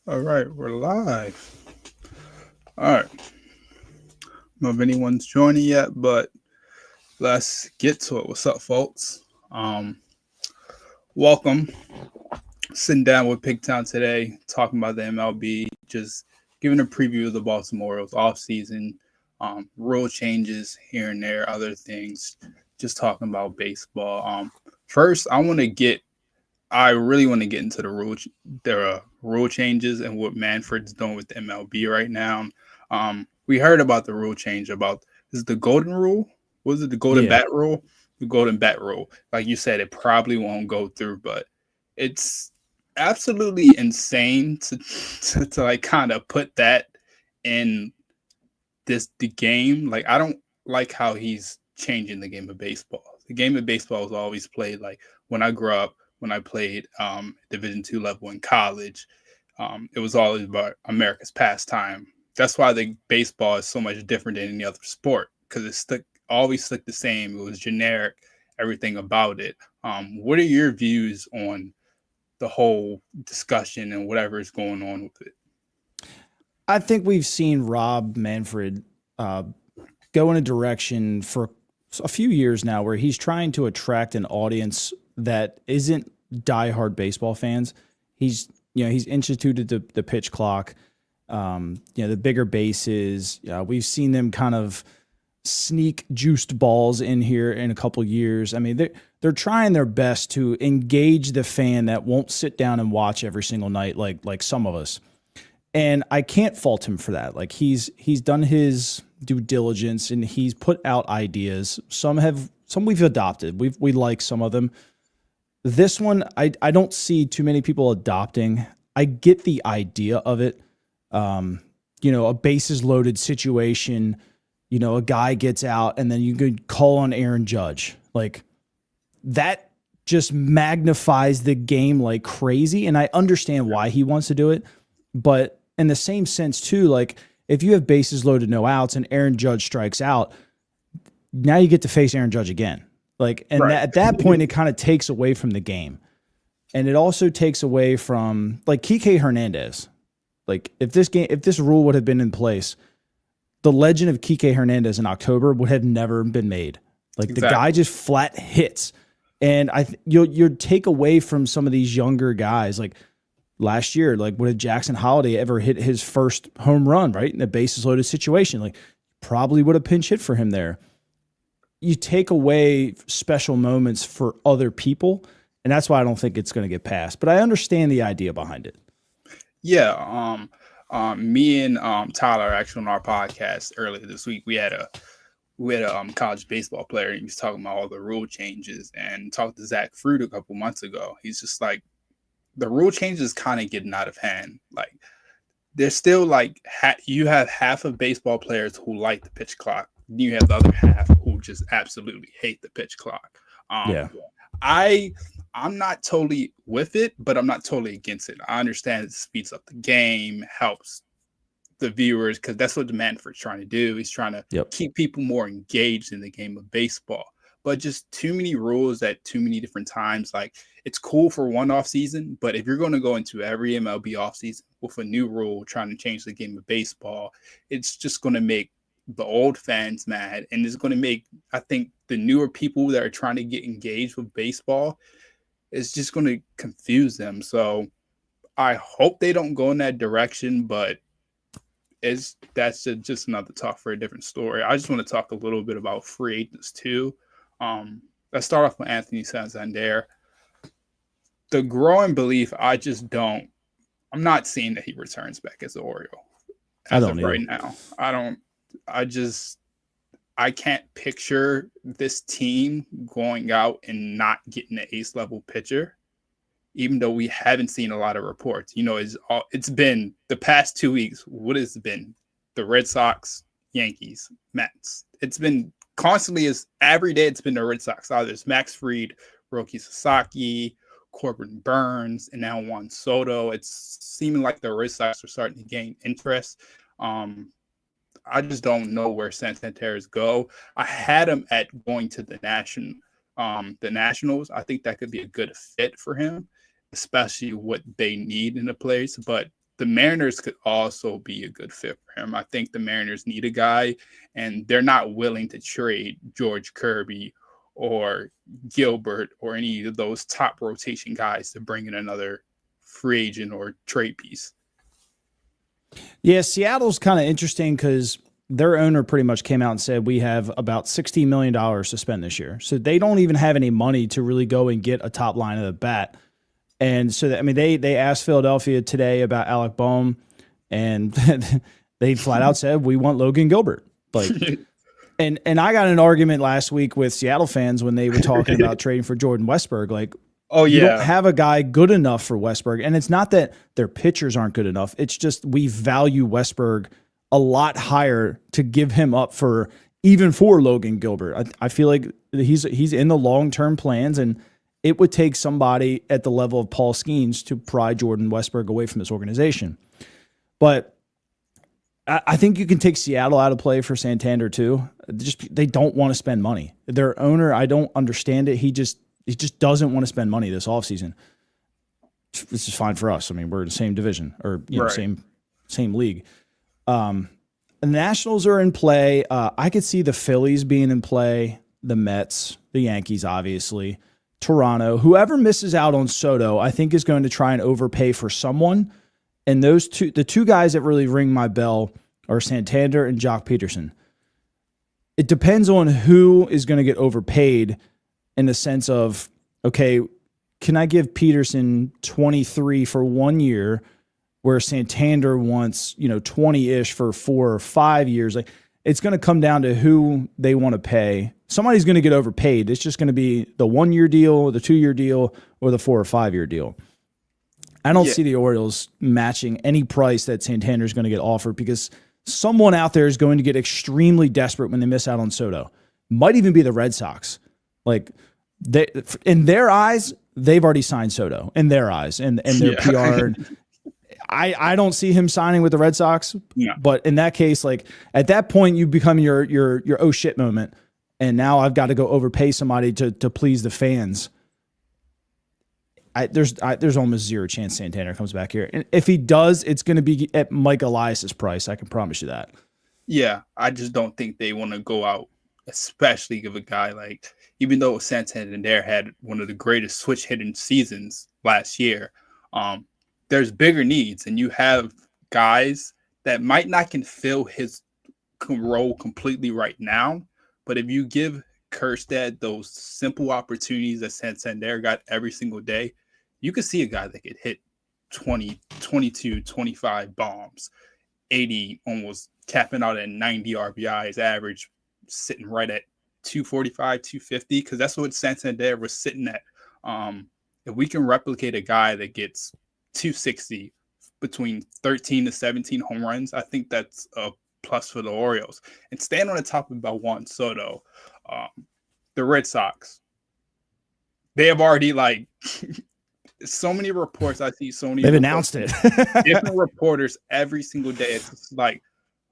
All right, we're live. All right. I don't know if anyone's joining yet, but let's get to it. What's up, folks? Um, Welcome. Sitting down with Pigtown today, talking about the MLB, just giving a preview of the Baltimore Orioles offseason, rule changes here and there, other things, just talking about baseball. First, I really want to get into the rule changes and what Manfred's doing with the MLB right now. We heard about the rule change about is it the golden rule? Was it the golden Yeah. bat rule? The golden bat rule. Like you said, it probably won't go through, but it's absolutely insane to like kind of put that in the game. Like I don't like how he's changing the game of baseball. The game of baseball was always played like when I grew up, when I played Division II level in college. It was always about America's pastime. That's why the baseball is so much different than any other sport because it stuck always stuck the same. It was generic, everything about it. What are your views on the whole discussion and whatever is going on with it? I think we've seen Rob Manfred uh, go in a direction for a few years now where he's trying to attract an audience that isn't diehard baseball fans. He's instituted the pitch clock, the bigger bases. We've seen them kind of sneak juiced balls in here in a couple years. I mean, they're trying their best to engage the fan that won't sit down and watch every single night like some of us. And I can't fault him for that. Like he's done his due diligence and he's put out ideas. Some we've adopted. We like some of them. This one I don't see too many people adopting. I get the idea of it. A bases loaded situation, a guy gets out and then you could call on Aaron Judge. Like that just magnifies the game like crazy. And I understand why he wants to do it. But in the same sense, too, like if you have bases loaded, no outs, and Aaron Judge strikes out, now you get to face Aaron Judge again. Like, and Right. at that point, it kind of takes away from the game. And it also takes away from like Kike Hernandez. Like if this rule would have been in place, the legend of Kike Hernandez in October would have never been made. Like the guy Exactly. just flat hits. And you'll take away from some of these younger guys. Like last year, like would have Jackson Holiday ever hit his first home run, right? In a bases loaded situation? Like probably would have pinch hit for him there. You take away special moments for other people, and that's why I don't think it's going to get passed. But I understand the idea behind it. Yeah. Me and Tyler actually on our podcast earlier this week, we had a college baseball player. And he was talking about all the rule changes and talked to Zach Fruit a couple months ago. He's just like the rule changes kind of getting out of hand. Like there's still like you have half of baseball players who like the pitch clock. You have the other half who just absolutely hate the pitch clock. Um, Yeah. I I'm not totally with it, but I'm not totally against it. I understand it speeds up the game, helps the viewers because that's what the Manfred's trying to do. He's trying to Yep. keep people more engaged in the game of baseball. But just too many rules at too many different times. Like it's cool for one off season, but if you're going to go into every MLB off season with a new rule trying to change the game of baseball, it's just going to make the old fans mad, and it's going to make I think the newer people that are trying to get engaged with baseball, it's just going to confuse them. So I hope they don't go in that direction, but that's just another talk for a different story. I just want to talk a little bit about free agents too. Um, let's start off with Anthony Santander. The growing belief, I just don't. I'm not seeing that he returns back as an Oriole I as don't of right either. now. I don't. I just I can't picture this team going out and not getting an ace level pitcher, even though we haven't seen a lot of reports. It's been the past 2 weeks. What has it been? The Red Sox, Yankees, Mets. It's been constantly as every day. It's been the Red Sox. Either it's Max Fried, Roki Sasaki, Corbin Burns, and now Juan Soto. It's seeming like the Red Sox are starting to gain interest. Um, I just don't know where Santanter's go. I had him at going to the Nationals. I think that could be a good fit for him, especially what they need in the place. But the Mariners could also be a good fit for him. I think the Mariners need a guy, and they're not willing to trade George Kirby or Gilbert or any of those top rotation guys to bring in another free agent or trade piece. Yeah, Seattle's kind of interesting because their owner pretty much came out and said we have about $16 million to spend this year. So they don't even have any money to really go and get a top line of the bat. And so, I mean, they asked Philadelphia today about Alec Bohm, and they flat out said, we want Logan Gilbert. Like, and I got in an argument last week with Seattle fans when they were talking about trading for Jordan Westburg. Like, oh, yeah, you don't have a guy good enough for Westburg. And it's not that their pitchers aren't good enough. It's just we value Westburg a lot higher to give him up for even for Logan Gilbert. I feel like he's in the long-term plans, and it would take somebody at the level of Paul Skeens to pry Jordan Westburg away from this organization. But I think you can take Seattle out of play for Santander too. They don't want to spend money. Their owner, I don't understand it. He just doesn't want to spend money this offseason. This is fine for us. I mean, we're in the same division or same league. The Nationals are in play. I could see the Phillies being in play, the Mets, the Yankees, obviously, Toronto. Whoever misses out on Soto, I think is going to try and overpay for someone. And the two guys that really ring my bell are Santander and Jock Peterson. It depends on who is going to get overpaid in the sense of, okay, can I give Peterson 23 for 1 year where Santander wants, 20-ish for 4 or 5 years? Like, it's going to come down to who they want to pay. Somebody's going to get overpaid. It's just going to be the 1 year deal, the 2 year deal, or the 4 or 5 year deal. I don't see the Orioles matching any price that Santander is going to get offered because someone out there is going to get extremely desperate when they miss out on Soto. Might even be the Red Sox. Like, in their eyes, they've already signed Soto. In their eyes, and their PR. I don't see him signing with the Red Sox. Yeah. But in that case, like at that point, you become your oh shit moment, and now I've got to go overpay somebody to please the fans. There's almost zero chance Santander comes back here. And if he does, it's going to be at Mike Elias's price. I can promise you that. Yeah, I just don't think they want to go out, especially give a guy like, even though Santander had one of the greatest switch hitting seasons last year, there's bigger needs, and you have guys that might not can fill his role completely right now, but if you give Kjerstad those simple opportunities that Santander got every single day, you could see a guy that could hit 20, 22, 25 bombs, 80, almost capping out at 90 RBIs, average sitting right at 245, 250, because that's what Santander was sitting at. If we can replicate a guy that gets 260 between 13 to 17 home runs, I think that's a plus for the Orioles. And staying on the topic about Juan Soto, the Red Sox, they have already so many reports. I see so many. They've announced it. Different reporters every single day. It's just like,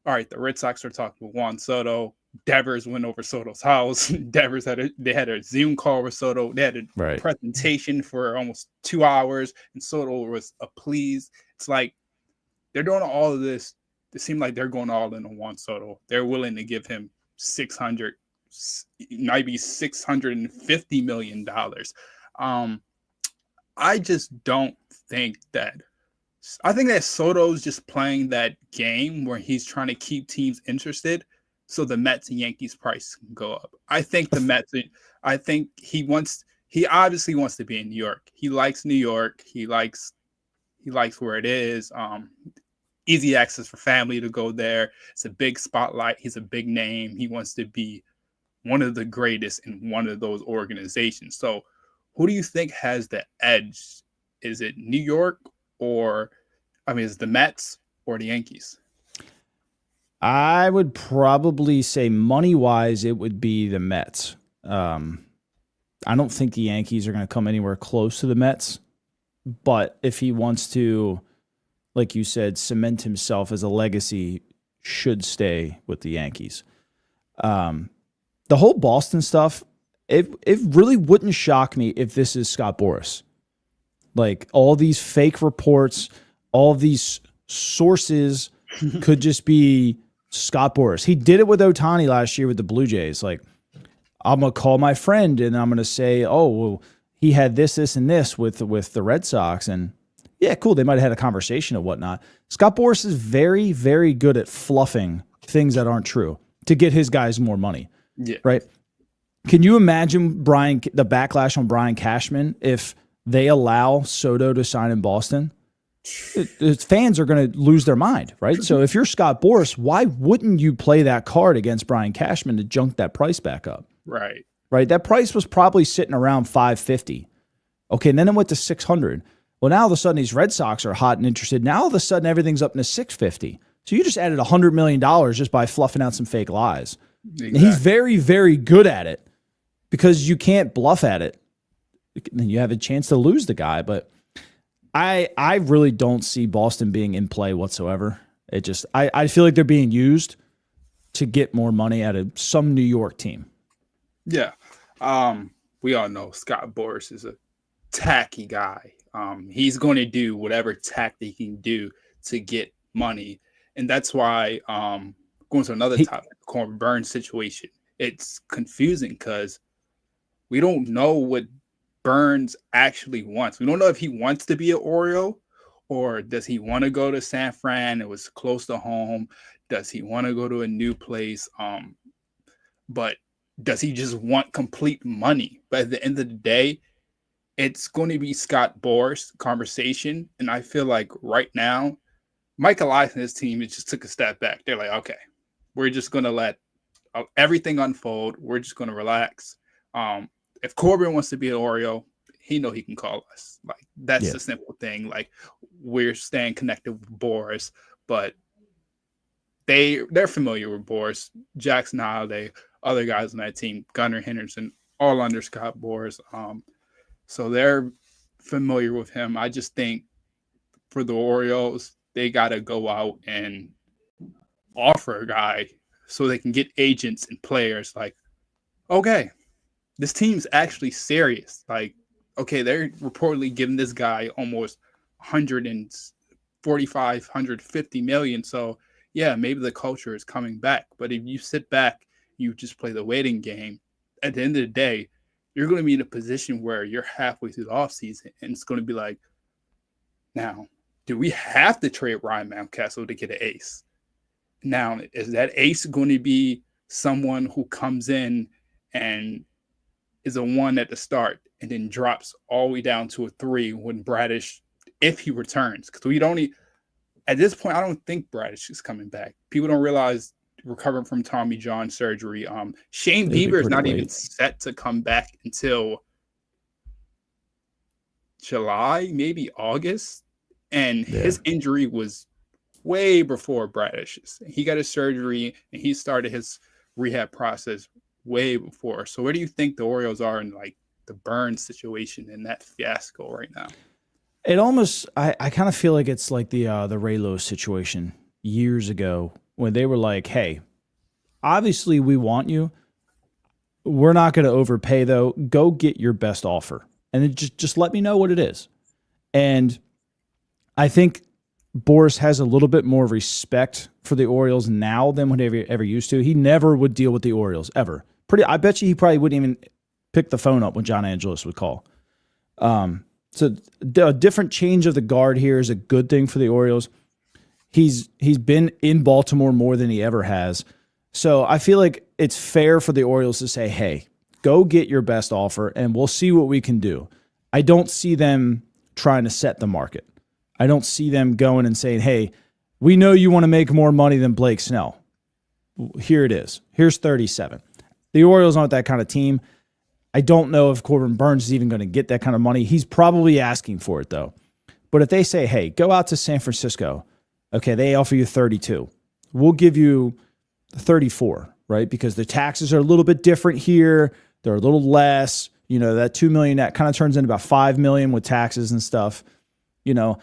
all right, the Red Sox are talking with Juan Soto. Devers went over Soto's house. Devers had a Zoom call with Soto. They had a presentation for almost 2 hours, and Soto was pleased. It's like they're doing all of this. It seems like they're going all in on Juan Soto. They're willing to give him maybe $650 million. I just don't think that. I think that Soto's just playing that game where he's trying to keep teams interested, so the Mets and Yankees price can go up. I think the Mets. I think he obviously wants to be in New York. He likes New York. He likes where it is. Easy access for family to go there. It's a big spotlight. He's a big name. He wants to be one of the greatest in one of those organizations. So who do you think has the edge? Is it New York is it the Mets or the Yankees? I would probably say money-wise, it would be the Mets. I don't think the Yankees are going to come anywhere close to the Mets. But if he wants to, like you said, cement himself as a legacy, should stay with the Yankees. The whole Boston stuff, it really wouldn't shock me if this is Scott Boras. Like all these fake reports, all these sources could just be Scott Boras. He did it with Ohtani last year with the Blue Jays. Like, I'm going to call my friend and I'm going to say, oh, well, he had this, and this with the Red Sox. And yeah, cool. They might have had a conversation or whatnot. Scott Boras is very, very good at fluffing things that aren't true to get his guys more money. Yeah. Right. Can you imagine the backlash on Brian Cashman if they allow Soto to sign in Boston? Fans are going to lose their mind, right? So if you're Scott Boras, why wouldn't you play that card against Brian Cashman to junk that price back up? Right. Right. That price was probably sitting around $550. Okay. And then it went to $600. Well, now all of a sudden these Red Sox are hot and interested. Now all of a sudden everything's up to $650. So you just added $100 million just by fluffing out some fake lies. Exactly. And he's very, very good at it because you can't bluff at it. Then you have a chance to lose the guy. But I really don't see Boston being in play whatsoever. It just I feel like they're being used to get more money out of some New York team. Yeah. We all know Scott Boras is a tacky guy. He's going to do whatever tactic he can do to get money. And that's why going to another topic, Corbin Burnes situation, it's confusing because we don't know what Burnes actually wants. We don't know if he wants to be an Oriole or does he want to go to San Fran? It was close to home. Does he want to go to a new place? But does he just want complete money? But at the end of the day, it's going to be Scott Boras conversation. And I feel like right now, Mike Elias and his team just took a step back. They're like, okay, we're just going to let everything unfold. We're just going to relax. If Corbin wants to be an Oriole, he know he can call us. Like, that's the simple thing. Like, we're staying connected with Boras, but they're familiar with Boras, Jackson Holiday, other guys on that team, Gunnar Henderson, all under Scott Boras. So they're familiar with him. I just think for the Orioles, they got to go out and offer a guy so they can get agents and players like, okay, this team's actually serious. Like, okay, they're reportedly giving this guy almost 145, 150 million. So yeah, maybe the culture is coming back. But if you sit back, you just play the waiting game, at the end of the day, you're going to be in a position where you're halfway through the offseason and it's going to be like, now, do we have to trade Ryan Mountcastle to get an ace? Now, is that ace going to be someone who comes in and is a 1 at the start and then drops all the way down to a 3 when Bradish, if he returns? Because at this point, I don't think Bradish is coming back. People don't realize recovering from Tommy John surgery. Shane Bieber is not even set to come back until July, maybe August. And his injury was way before Bradish's. He got his surgery and he started his rehab process way before. So where do you think the Orioles are in like the Burnes situation and that fiasco right now? It almost, I kind of feel like it's like the Ray Lewis situation years ago when they were like, hey, obviously we want you. We're not going to overpay though. Go get your best offer. And then just let me know what it is. And I think Boras has a little bit more respect for the Orioles now than what he ever used to. He never would deal with the Orioles, ever. I bet you he probably wouldn't even pick the phone up when John Angelos would call. So a different change of the guard here is a good thing for the Orioles. He's been in Baltimore more than he ever has. So I feel like it's fair for the Orioles to say, hey, go get your best offer and we'll see what we can do. I don't see them trying to set the market. I don't see them going and saying, hey, we know you want to make more money than Blake Snell. Here it is. Here's 37. The Orioles aren't that kind of team. I don't know if Corbin Burnes is even going to get that kind of money. He's probably asking for it, though. But if they say, hey, go out to San Francisco, okay, they offer you 32. We'll give you 34, right? Because the taxes are a little bit different here. They're a little less. You know, that $2 million, that kind of turns into about $5 million with taxes and stuff, you know.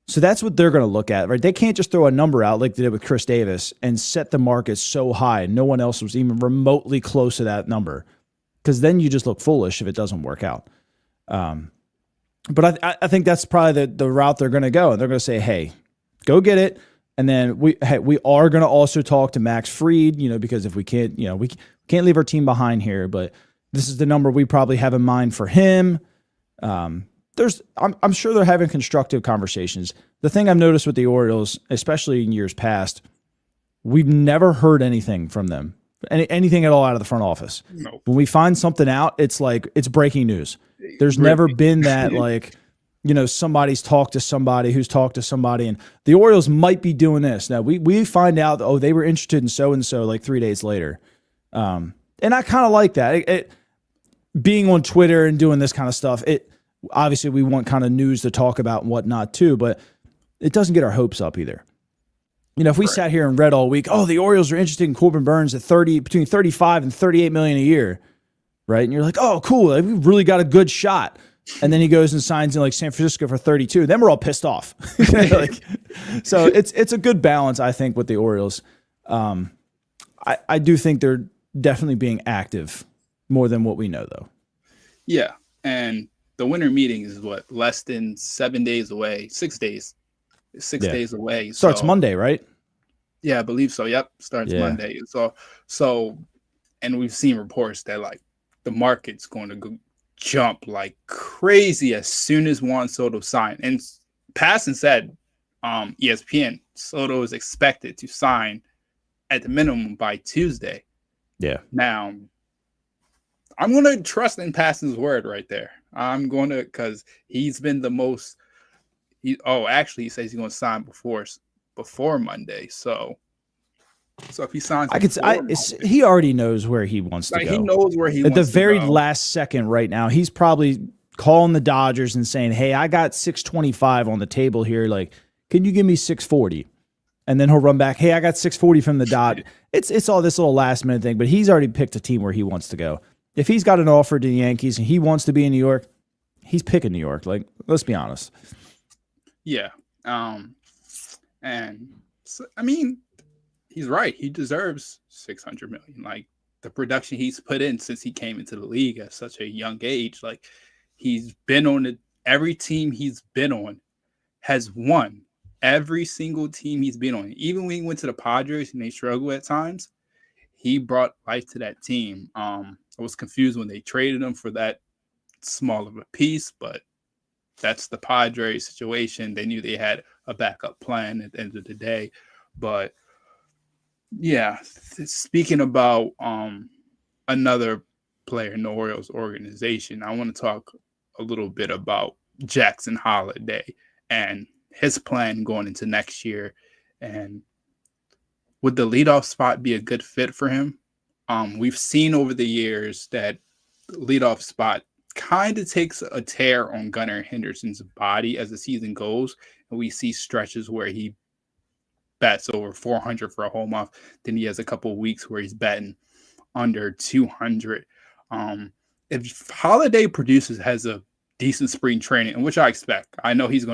So that's what they're going to look at, right? They can't just throw a number out like they did with Chris Davis and set the market so high. No one else was even remotely close to that number, because then you just look foolish if it doesn't work out. But I think that's probably the route they're going to go. And they're going to say, hey, Go get it. And then we are going to also talk to Max Fried, because if we can't, we can't leave our team behind here, but this is the number we probably have in mind for him. I'm sure they're having constructive conversations. The thing I've noticed with the Orioles, especially in years past, we've never heard anything from them, anything at all out of the front office. No. When we find something out, it's like it's breaking news. There's never been that somebody's talked to somebody who's talked to somebody, and the Orioles might be doing this. Now we find out, they were interested in so-and-so like 3 days later. And I kind of like that. Being on Twitter and doing this kind of stuff, obviously we want kind of news to talk about and whatnot too, but it doesn't get our hopes up either. If we sat here and read all week, the Orioles are interested in Corbin Burnes at between 35 and 38 million a year, right? And you're like, oh, cool, we really got a good shot. And then he goes and signs in like San Francisco for 32. Then we're all pissed off. So it's a good balance, I think, with the Orioles. I do think they're definitely being active more than what we know, though. Yeah, and the winter meeting is less than 7 days away, 6 days. 6 days away. Starts Monday, right? Yeah, I believe so. Yep, starts Monday. So, and we've seen reports that like the market's going to jump like crazy as soon as Juan Soto signed. And Passan said, ESPN, Soto is expected to sign at the minimum by Tuesday. Yeah. Now, I'm going to trust in Passan's word right there. I'm going to, because he's been the most. He says he's going to sign before Monday. So if he signs, he already knows where he wants to go. He knows where he wants to go. At the very go. last second right now, he's probably calling the Dodgers and saying, hey, I got $625 on the table here. Like, can you give me $640? And then he'll run back, hey, I got $640 from the Dodgers. It's all this little last minute thing, but he's already picked a team where he wants to go. If he's got an offer to the Yankees and he wants to be in New York, he's picking New York. Like, let's be honest. Yeah. And so, I mean, he's right. He deserves $600 million. Like the production he's put in since he came into the league at such a young age, like he's been on every team he's been on has won. Every single team he's been on. Even when he went to the Padres and they struggled at times, he brought life to that team. I was confused when they traded him for that small of a piece, but that's the Padres situation. They knew they had a backup plan at the end of the day. But yeah, speaking about another player in the Orioles organization, I want to talk a little bit about Jackson Holliday and his plan going into next year. And would the leadoff spot be a good fit for him? We've seen over the years that the leadoff spot kind of takes a tear on Gunnar Henderson's body as the season goes, and we see stretches where he bats over 400 for a whole month. Then he has a couple of weeks where he's batting under 200. If Holliday has a decent spring training, and which I expect, I know he's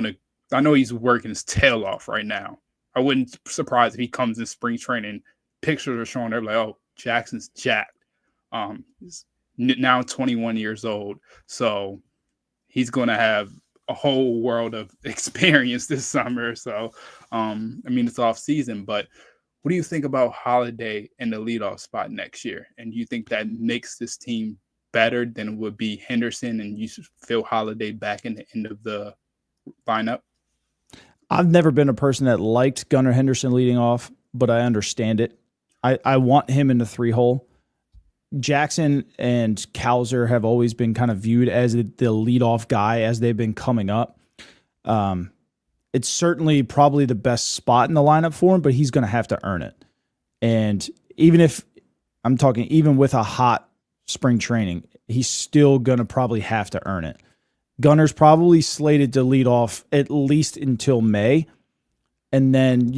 working his tail off right now. I wouldn't be surprised if he comes in spring training, pictures are showing, they're like, oh, Jackson's jacked. He's now 21 years old, so he's going to have a whole world of experience this summer. So, it's off season, but what do you think about Holliday in the leadoff spot next year? And do you think that makes this team better than it would be Henderson, and you feel Holliday back in the end of the lineup? I've never been a person that liked Gunnar Henderson leading off, but I understand it. I want him in the 3-hole. Jackson and Cowser have always been kind of viewed as the leadoff guy as they've been coming up. It's certainly probably the best spot in the lineup for him, but he's going to have to earn it. And even with a hot spring training, he's still going to probably have to earn it. Gunnar's probably slated to lead off at least until May. And then,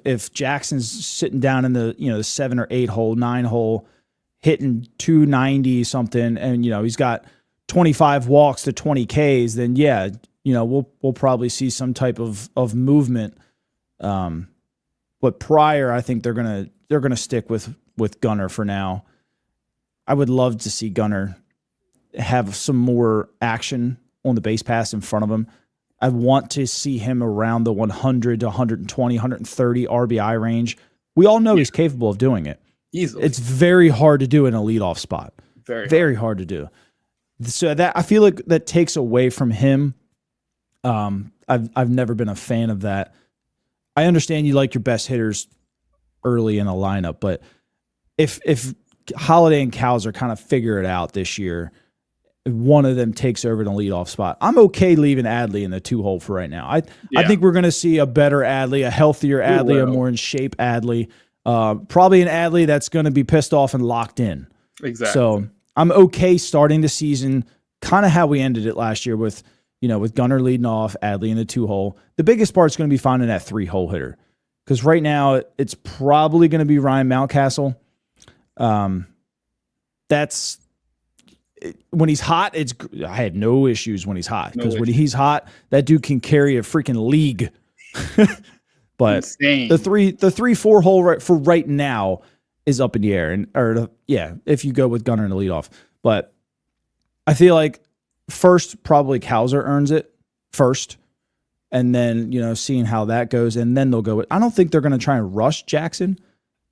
if Jackson's sitting down in the 7 or 8 hole, 9 hole, hitting 290 something, and he's got 25 walks to 20 Ks, then we'll probably see some type of movement. But prior, I think they're gonna stick with Gunnar for now. I would love to see Gunnar have some more action on the base pass in front of him. I want to see him around the 100 to 120, 130 RBI range. We all know he's capable of doing it. Easily. It's very hard to do in a leadoff spot. Very hard to do. So that I feel like that takes away from him. I've never been a fan of that. I understand you like your best hitters early in a lineup, but if Holiday and Cowser kind of figure it out this year, one of them takes over in a leadoff spot, I'm okay leaving Adley in the 2-hole for right now. I think we're going to see a better Adley, a healthier Adley, a more in shape Adley, probably an Adley that's going to be pissed off and locked in. Exactly. So I'm okay starting the season kind of how we ended it last year with Gunnar leading off, Adley in the 2-hole. The biggest part's going to be finding that 3-hole hitter, because right now it's probably going to be Ryan Mountcastle. That's when he's hot. I had no issues when he's hot, because when he's hot, that dude can carry a freaking league. But insane. the 3-4 hole for right now is up in the air, if you go with Gunnar in the leadoff. But I feel like first probably Cowser earns it first, and then seeing how that goes, and then they'll go with. I don't think they're going to try and rush Jackson.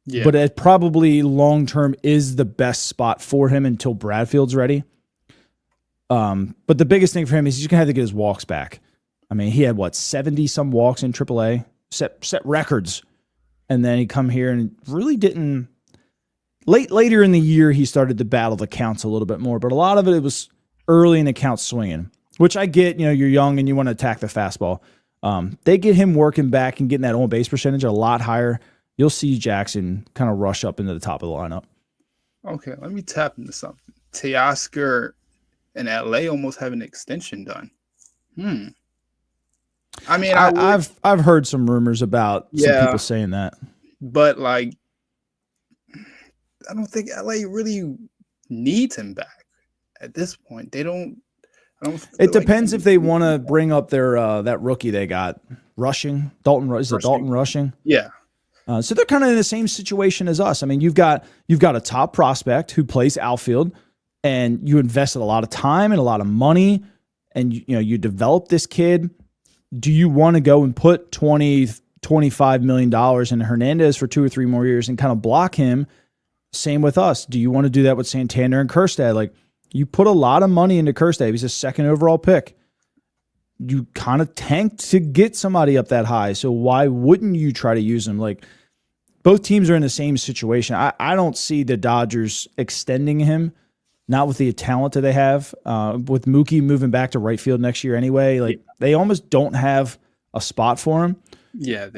Yeah. But it probably long-term is the best spot for him until Bradfield's ready. But the biggest thing for him is he's going to have to get his walks back. I mean, he had, 70-some walks in AAA, set records. And then he come here and really didn't. Later in the year, he started to battle the counts a little bit more. But a lot of it was early in the count swinging, which I get. You're young and you want to attack the fastball. They get him working back and getting that on-base percentage a lot higher. You'll see Jackson kind of rush up into the top of the lineup. Okay, let me tap into something. Teoscar and LA almost have an extension done. I mean, I've heard some rumors about some people saying that, but I don't think LA really needs him back at this point. They don't. It depends if they want to bring up their that rookie they got rushing. Dalton Rushing? Yeah. So they're kind of in the same situation as us. I mean, you've got a top prospect who plays outfield, and you invested a lot of time and a lot of money, and you develop this kid. Do you want to go and put $25 million in Hernandez for 2 or 3 more years and kind of block him? Same with us. Do you want to do that with Santander and Kjerstad? You put a lot of money into Kjerstad. He's a 2nd overall pick. You kind of tanked to get somebody up that high. So why wouldn't you try to use him? Both teams are in the same situation. I don't see the Dodgers extending him, not with the talent that they have. With Mookie moving back to right field next year anyway, they almost don't have a spot for him. Yeah.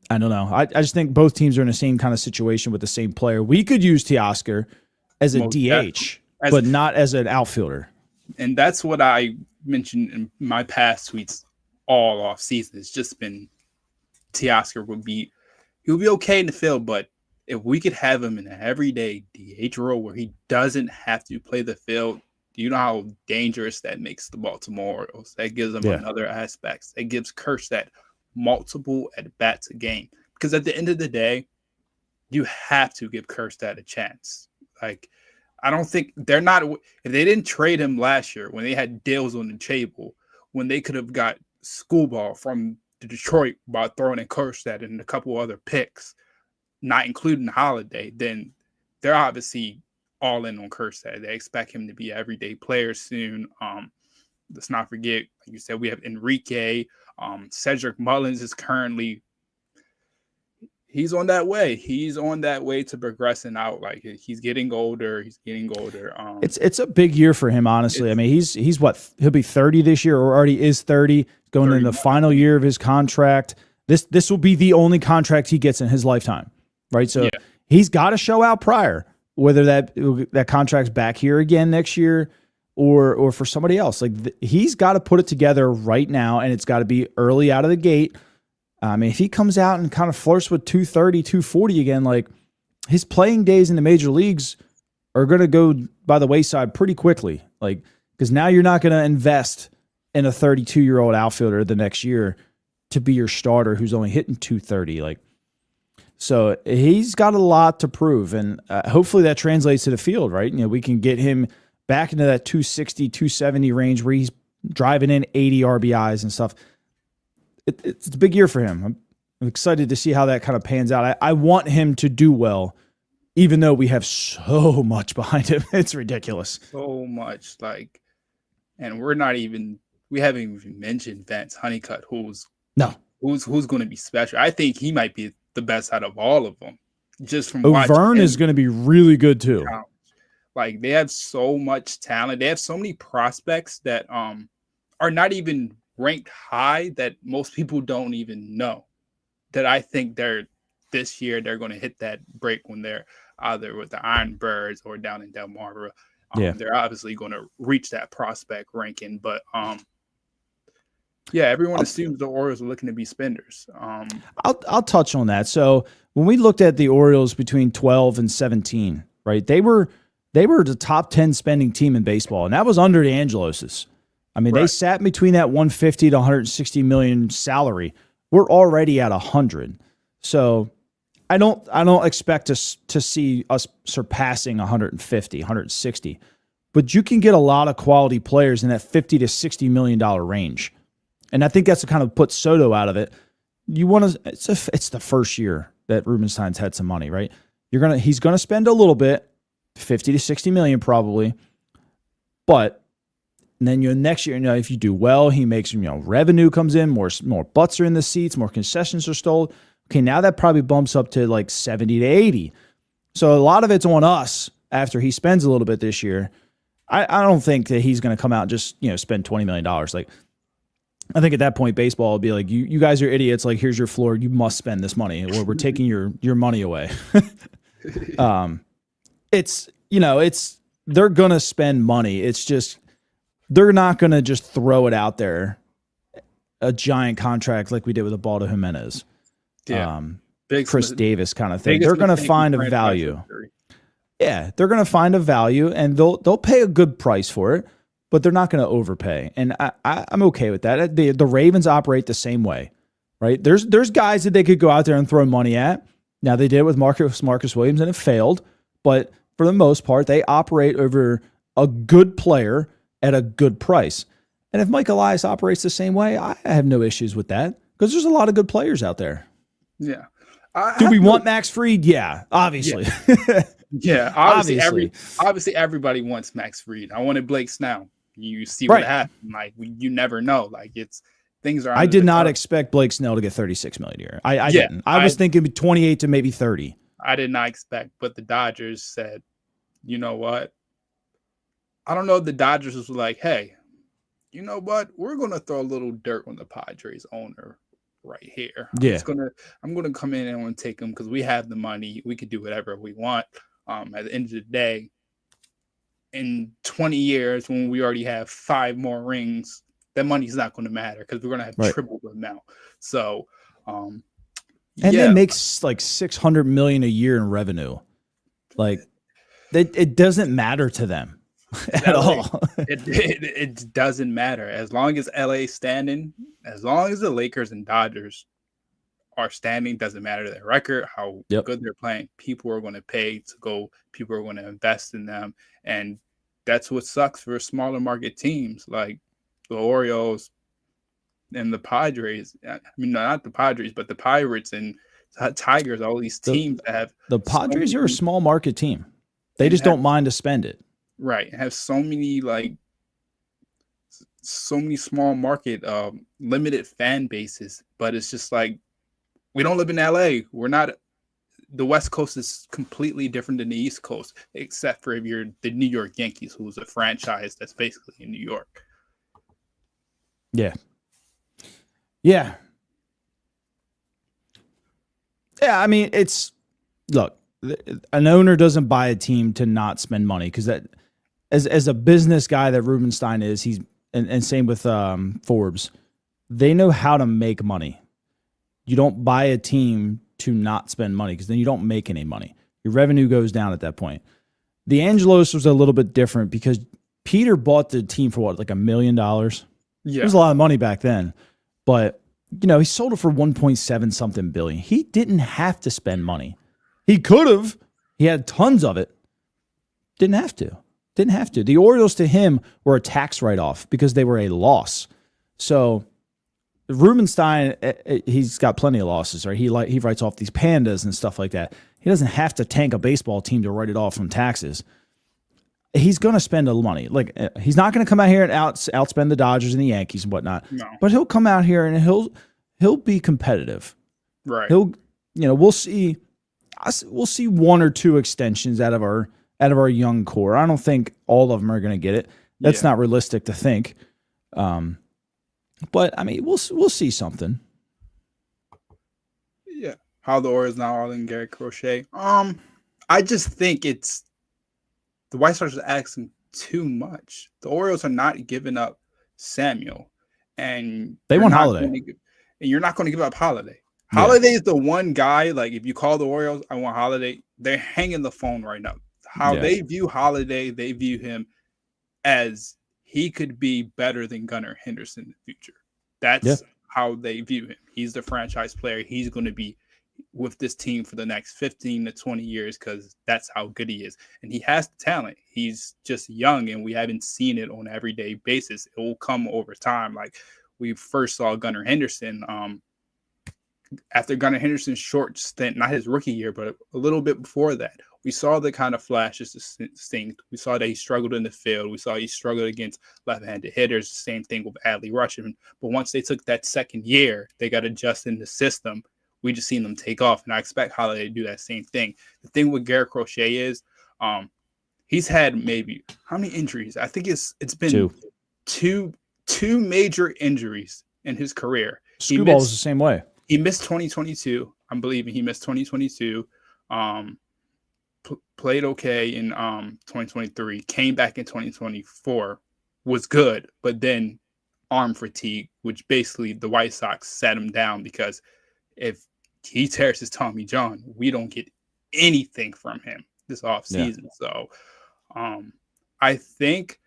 I don't know. I just think both teams are in the same kind of situation with the same player. We could use Teoscar as a DH, but not as an outfielder. And that's what I mentioned in my past tweets all off season. It's just been Teoscar he'll be okay in the field, but if we could have him in an everyday DH role where he doesn't have to play the field, do you know how dangerous that makes the Baltimore Orioles? That gives them another aspect. It gives Kjerstad multiple at-bats a game. Because at the end of the day, you have to give Kjerstad a chance. I don't think they're not – if they didn't trade him last year when they had deals on the table, when they could have got Schoolball from Detroit by throwing in Kjerstad and a couple other picks, not including Holiday, then they're obviously all in on Kjerstad. They expect him to be an everyday player soon. Let's not forget, like you said, we have Enrique. Cedric Mullins is currently he's on that way. He's on that way to progressing out. He's getting older. It's a big year for him, honestly. I mean, he's what, he'll be 30 this year, or already is 30, going into the final year of his contract. This will be the only contract he gets in his lifetime, right? So he's got to show out prior, whether that contract's back here again next year or for somebody else. He's got to put it together right now, and it's got to be early out of the gate. I mean, if he comes out and kind of flirts with 230, 240 again, his playing days in the major leagues are going to go by the wayside pretty quickly. Because now you're not going to invest in a 32-year-old outfielder the next year to be your starter who's only hitting 230. So he's got a lot to prove, and hopefully that translates to the field, right? We can get him back into that 260, 270 range where he's driving in 80 RBIs and stuff. It's a big year for him. I'm excited to see how that kind of pans out. I want him to do well, even though we have so much behind him. It's ridiculous. So much, like, and we haven't even mentioned Vance Honeycutt, who's going to be special. I think he might be the best out of all of them. Just from Vern is going to be really good too. Like, they have so much talent. They have so many prospects that are not even ranked high, that most people don't even know. That I think this year they're going to hit that break when they're either with the Iron Birds or down in Delmarva. They're obviously going to reach that prospect ranking, but everyone assumes the Orioles are looking to be spenders. I'll touch on that. So when we looked at the Orioles between 12 and 17, right, they were the top 10 spending team in baseball, and that was under the Angeloses. I mean, They sat between that 150 to 160 million salary. We're already at 100. So I don't expect us to see us surpassing 150, 160. But you can get a lot of quality players in that 50 to 60 million dollar range. And I think that's what kind of put Soto out of it. It's the first year that Rubenstein's had some money, right? He's gonna spend a little bit, 50 to 60 million probably. But then next year, if you do well, he makes, revenue comes in, more butts are in the seats, more concessions are stole. Okay, now that probably bumps up to like 70 to 80. So a lot of it's on us after he spends a little bit this year. I don't think that he's going to come out and just, spend $20 million. Like, I think at that point, baseball will be like, you guys are idiots. Like, here's your floor. You must spend this money, or we're taking your money away. They're going to spend money. It's just, they're not going to just throw it out there, a giant contract like we did with Ubaldo Jimenez, Chris Davis kind of thing. They're going to find a value. Yeah, they're going to find a value, and they'll pay a good price for it, but they're not going to overpay. And I'm okay with that. The Ravens operate the same way, right? There's guys that they could go out there and throw money at. Now, they did it with Marcus Williams, and it failed. But for the most part, they operate over a good player at a good price. And if Mike Elias operates the same way, I have no issues with that, because there's a lot of good players out there. Yeah. Do we want Max Fried? Yeah, obviously. Yeah, obviously everybody wants Max Fried. I wanted Blake Snell. You see what happened. Like, you never know. Like, things are. I did not expect Blake Snell to get $36 million a year. I didn't. I was thinking 28 to maybe 30. I did not expect, but the Dodgers said, you know what? I don't know if the Dodgers was like, hey, you know what? We're going to throw a little dirt on the Padres owner right here. Yeah. I'm going to come in and want to take them because we have the money. We could do whatever we want. At the end of the day, in 20 years, when we already have 5 more rings, that money's not going to matter because we're going to have triple the amount. So, they make like $600 million a year in revenue. Like, it doesn't matter to them at all. It doesn't matter. As long as LA standing, as long as the Lakers and Dodgers are standing, doesn't matter their record, how good they're playing. People are going to pay to go. People are going to invest in them. And that's what sucks for smaller market teams like the Orioles and the Padres. I mean, not the Padres, but the Pirates and Tigers, all these teams that have. The Padres are a small market team. They just don't mind to spend it. Right. Have so many small market, limited fan bases, but it's just like, we don't live in LA. We're not. The West Coast is completely different than the East Coast, except for if you're the New York Yankees, who's a franchise that's basically in New York. Yeah. Yeah. Yeah. I mean, look, an owner doesn't buy a team to not spend money, because that, as a business guy that Rubenstein is, and same with Forbes, they know how to make money. You don't buy a team to not spend money, because then you don't make any money. Your revenue goes down at that point. The Angelos was a little bit different because Peter bought the team for what, like $1 million? Yeah. It was a lot of money back then. But, he sold it for 1.7 something billion. He didn't have to spend money. He could have. He had tons of it. Didn't have to. Didn't have to. The Orioles to him were a tax write-off because they were a loss. So Rubenstein, he's got plenty of losses, right? He writes off these pandas and stuff like that. He doesn't have to tank a baseball team to write it off from taxes. He's going to spend the money. Like, he's not going to come out here and outspend the Dodgers and the Yankees and whatnot. No. But he'll come out here and he'll be competitive. Right. We'll see one or two extensions out of our young core. I don't think all of them are going to get it. That's not realistic to think. But I mean, we'll see something. Yeah, how the Orioles now are in Garrett Crochet. I just think it's the White Sox are asking too much. The Orioles are not giving up Samuel, and they want Holiday, and you're not going to give up Holiday. Yeah. Holiday is the one guy. Like, if you call the Orioles, I want Holiday. They're hanging the phone right now. How they view Holiday, they view him as he could be better than Gunnar Henderson in the future. That's how they view him. He's the franchise player. He's going to be with this team for the next 15 to 20 years because that's how good he is. And he has the talent. He's just young, and we haven't seen it on an everyday basis. It will come over time. Like, we first saw Gunnar Henderson after Gunnar Henderson's short stint, not his rookie year, but a little bit before that. We saw the kind of flashes distinct. We saw that he struggled in the field. We saw he struggled against left-handed hitters. Same thing with Adley Rutschman. But once they took that second year, they got adjusted in the system. We just seen them take off, and I expect Holiday to do that same thing. The thing with Garrett Crochet is he's had maybe how many injuries? I think it's been two major injuries in his career. Screwball was the same way. He missed 2022. I'm believing he missed 2022. Played okay in 2023. Came back in 2024. Was good, but then arm fatigue, which basically the White Sox sat him down because if he tears his Tommy John, we don't get anything from him this offseason. So I think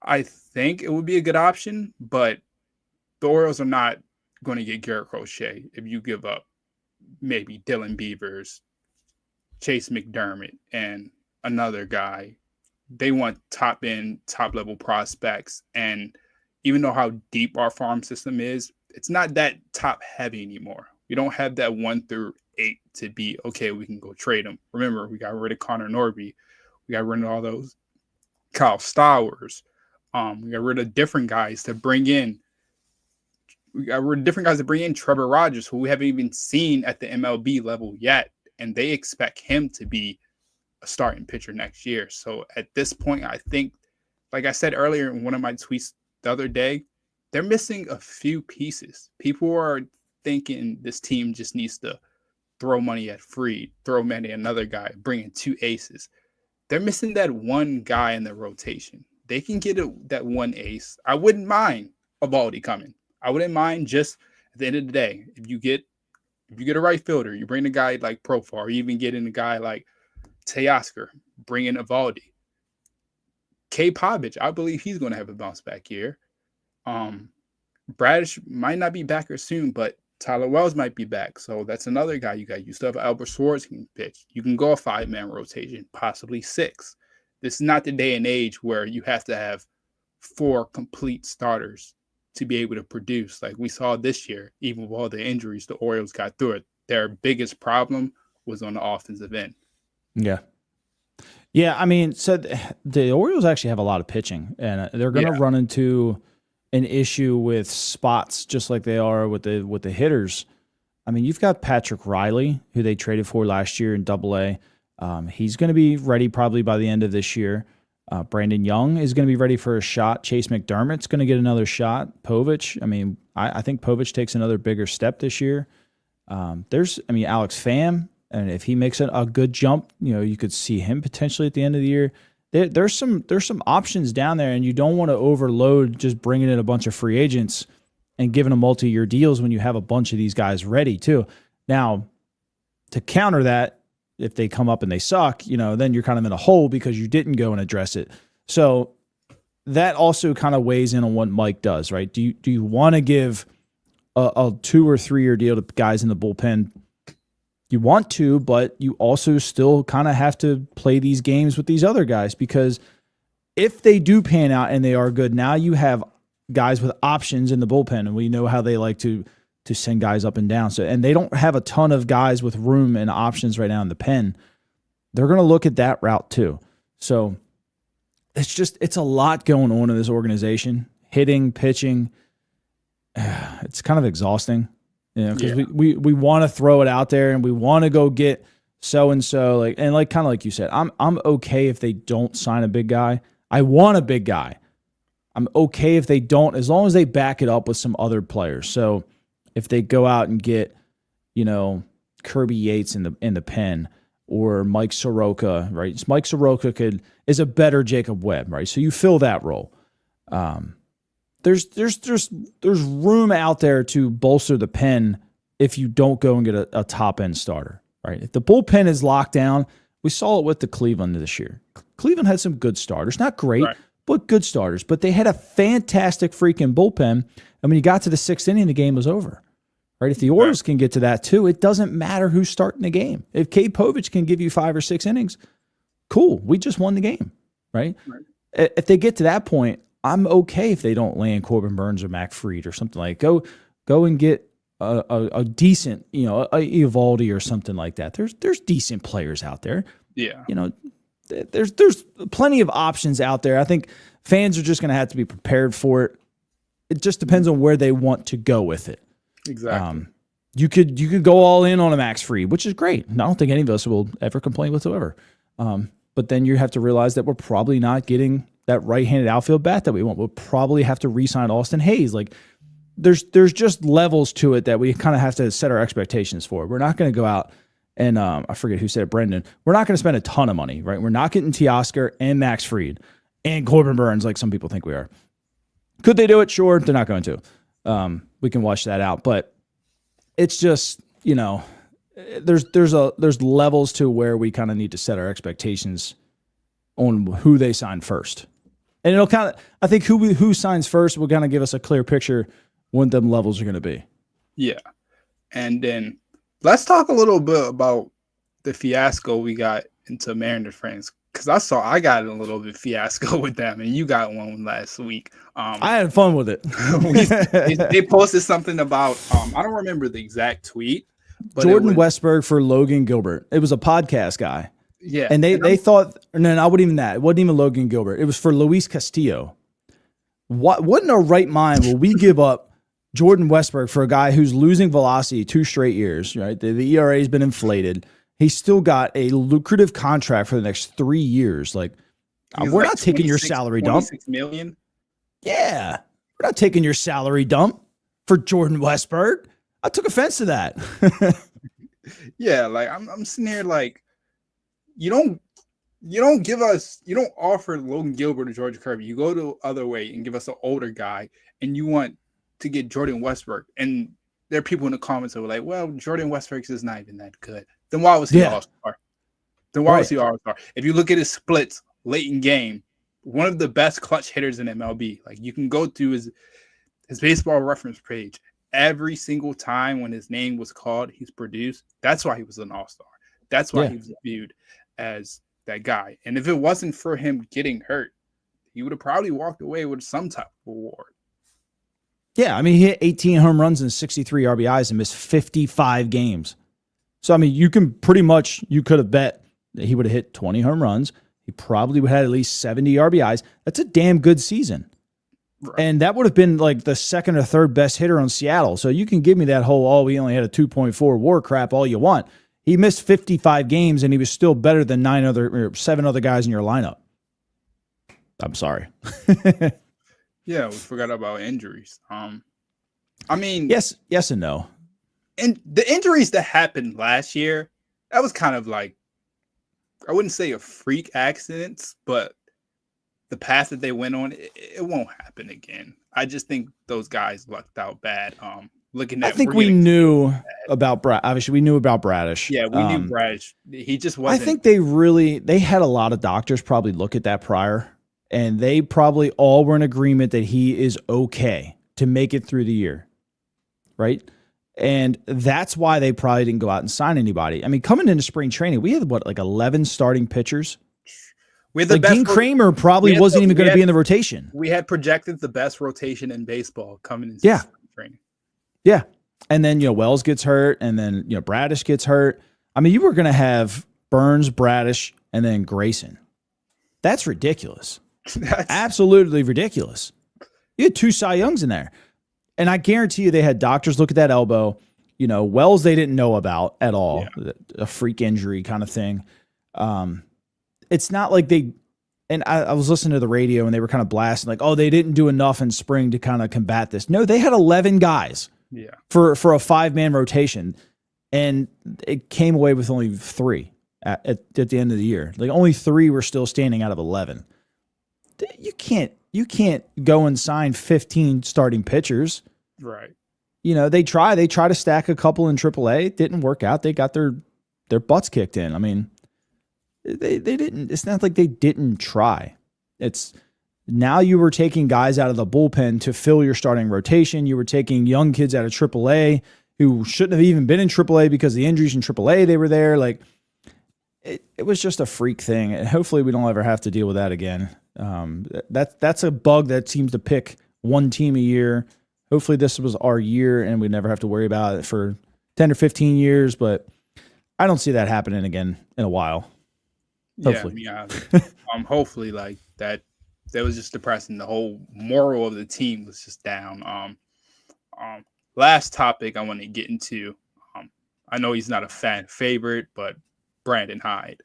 it would be a good option, but the Orioles are not going to get Garrett Crochet if you give up maybe Dylan Beavers, Chase McDermott, and another guy. They want top-end, top-level prospects. And even though how deep our farm system is, it's not that top-heavy anymore. We don't have that 1 through 8 to be, okay, we can go trade them. Remember, we got rid of Connor Norby. We got rid of all those Kyle Stowers. We got rid of different guys to bring in. We got rid of different guys to bring in Trevor Rogers, who we haven't even seen at the MLB level yet. And they expect him to be a starting pitcher next year. So at this point, I think, like I said earlier in one of my tweets the other day, they're missing a few pieces. People are thinking this team just needs to throw money at Fried, throw money at another guy, bring in 2 aces. They're missing that one guy in the rotation. They can get that one ace. I wouldn't mind Eovaldi coming. I wouldn't mind, just at the end of the day, if you get a right fielder, you bring a guy like Profar, or you even get in a guy like Teoscar, bring in Eovaldi. K. Povich, I believe he's going to have a bounce back year. Bradish might not be back or soon, but Tyler Wells might be back. So that's another guy you got. You still have Albert Swartz can pitch. You can go a 5-man rotation, possibly 6. This is not the day and age where you have to have 4 complete starters to be able to produce. Like we saw this year, even with all the injuries, the Orioles got through it. Their biggest problem was on the offensive end. Yeah. Yeah, I mean, so the Orioles actually have a lot of pitching, and they're going to run into an issue with spots just like they are with the hitters. I mean, you've got Patrick Riley, who they traded for last year in Double-A. He's going to be ready probably by the end of this year. Brandon Young is going to be ready for a shot. Chase McDermott's going to get another shot. Povich, I mean, I think Povich takes another bigger step this year. Alex Pham, and if he makes a good jump, you could see him potentially at the end of the year. There's some options down there, and you don't want to overload just bringing in a bunch of free agents and giving them multi-year deals when you have a bunch of these guys ready too. Now, to counter that, if they come up and they suck, then you're kind of in a hole because you didn't go and address it. So that also kind of weighs in on what Mike does, right? Do you want to give a 2 or 3 year deal to guys in the bullpen? You want to, but you also still kind of have to play these games with these other guys because if they do pan out and they are good, now you have guys with options in the bullpen, and we know how they like to send guys up and down. So, and they don't have a ton of guys with room and options right now in the pen. They're going to look at that route too. So it's a lot going on in this organization. Hitting, pitching, it's kind of exhausting, because we want to throw it out there and we want to go get so-and-so, kind of like you said, I'm okay if they don't sign a big guy. I want a big guy. I'm okay if they don't, as long as they back it up with some other players. So if they go out and get, Kirby Yates in the pen, or Mike Soroka, right? Mike Soroka is a better Jacob Webb, right? So you fill that role. There's room out there to bolster the pen if you don't go and get a top end starter, right? If the bullpen is locked down, we saw it with the Cleveland this year. Cleveland had some good starters, not great, right, but good starters. But they had a fantastic freaking bullpen. And when you got to the sixth inning, the game was over. Right? If the Orioles can get to that too, it doesn't matter who's starting the game. If Cade Povich can give you 5 or 6 innings, cool. We just won the game, right? If they get to that point, I'm okay if they don't land Corbin Burns or Mac Fried or something like that. Go and get a decent, a Eovaldi or something like that. There's decent players out there. Yeah. There's plenty of options out there. I think fans are just going to have to be prepared for it. It just depends on where they want to go with it. Exactly. You could go all in on a Max Fried, which is great. I don't think any of us will ever complain whatsoever. But then you have to realize that we're probably not getting that right-handed outfield bat that we want. We'll probably have to re-sign Austin Hayes. Like there's just levels to it that we kind of have to set our expectations for. We're not going to go out and I forget who said it, Brendan. We're not going to spend a ton of money, right? We're not getting Teoscar and Max Fried and Corbin Burns like some people think we are. Could they do it? Sure. They're not going to. We can watch that out, but it's just, there's levels to where we kind of need to set our expectations on who they sign first. And it'll kind of, I think who signs first will kind of give us a clear picture what them levels are going to be. Yeah. And then let's talk a little bit about the fiasco we got into Mariners fans. Because I got a little bit fiasco with them, and you got one last week. I had fun with it. They posted something about, I don't remember the exact tweet. But Jordan Westburg for Logan Gilbert. It was a podcast guy. Yeah. And they thought, no, I wouldn't even that. It wasn't even Logan Gilbert. It was for Luis Castillo. What in our right mind will we give up Jordan Westburg for a guy who's losing velocity 2 straight years, right? The ERA has been inflated. He's still got a lucrative contract for the next 3 years. Like, we're not taking your salary dump. $26 million? Yeah. We're not taking your salary dump for Jordan Westburg. I took offense to that. Yeah, like I'm sitting here like, you don't offer Logan Gilbert or George Kirby. You go the other way and give us an older guy, and you want to get Jordan Westburg. And there are people in the comments that were like, well, Jordan Westburg is not even that good. Then why was he All-Star? Was he All-Star? If you look at his splits late in game, one of the best clutch hitters in MLB. Like, you can go to his baseball reference page. Every single time when his name was called, he's produced. That's why he was an All-Star. That's why he was viewed as that guy. And if it wasn't for him getting hurt, he would have probably walked away with some type of award. Yeah, I mean, he hit 18 home runs and 63 RBIs and missed 55 games. So, I mean, you could have bet that he would have hit 20 home runs. He probably would have had at least 70 RBIs. That's a damn good season. Right. And that would have been like the second or third best hitter on Seattle. So you can give me that whole, we only had a 2.4 WAR crap all you want. He missed 55 games and he was still better than 7 other guys in your lineup. I'm sorry. Yeah, we forgot about injuries. I mean, yes and no. And the injuries that happened last year, that was kind of like, I wouldn't say a freak accidents, but the path that they went on, it won't happen again. I just think those guys lucked out bad. Looking at, I think we knew about obviously we knew about Bradish. Yeah, we knew Bradish. He just wasn't. I think they had a lot of doctors probably look at that prior, and they probably all were in agreement that he is okay to make it through the year, right? And that's why they probably didn't go out and sign anybody. I mean, coming into spring training, we had 11 starting pitchers. We had the Like best Dean Kramer probably wasn't even going to be in the rotation. We had projected the best rotation in baseball coming into Yeah. training. Yeah. And then, Wells gets hurt, and then, Bradish gets hurt. I mean, you were going to have Burns, Bradish, and then Grayson. That's ridiculous. That's absolutely ridiculous. You had 2 Cy Youngs in there. And I guarantee you they had doctors look at that elbow. Wells they didn't know about at all. Yeah. A freak injury kind of thing. It's not like they – and I was listening to the radio, and they were kind of blasting like, oh, they didn't do enough in spring to kind of combat this. No, they had 11 guys for a 5-man rotation, and it came away with only 3 at the end of the year. Like only 3 were still standing out of 11. You can't go and sign 15 starting pitchers. Right. They try to stack a couple in AAA. It didn't work out. They got their butts kicked in. I mean, they didn't. It's not like they didn't try. It's now you were taking guys out of the bullpen to fill your starting rotation. You were taking young kids out of AAA who shouldn't have even been in AAA because the injuries in AAA they were there. Like it was just a freak thing. And hopefully we don't ever have to deal with that again. That's a bug that seems to pick one team a year. Hopefully this was our year and we never have to worry about it for 10 or 15 years, but I don't see that happening again in a while. Hopefully. Yeah. Hopefully like that was just depressing. The whole moral of the team was just down. Last topic I want to get into. I know he's not a fan favorite, but Brandon Hyde.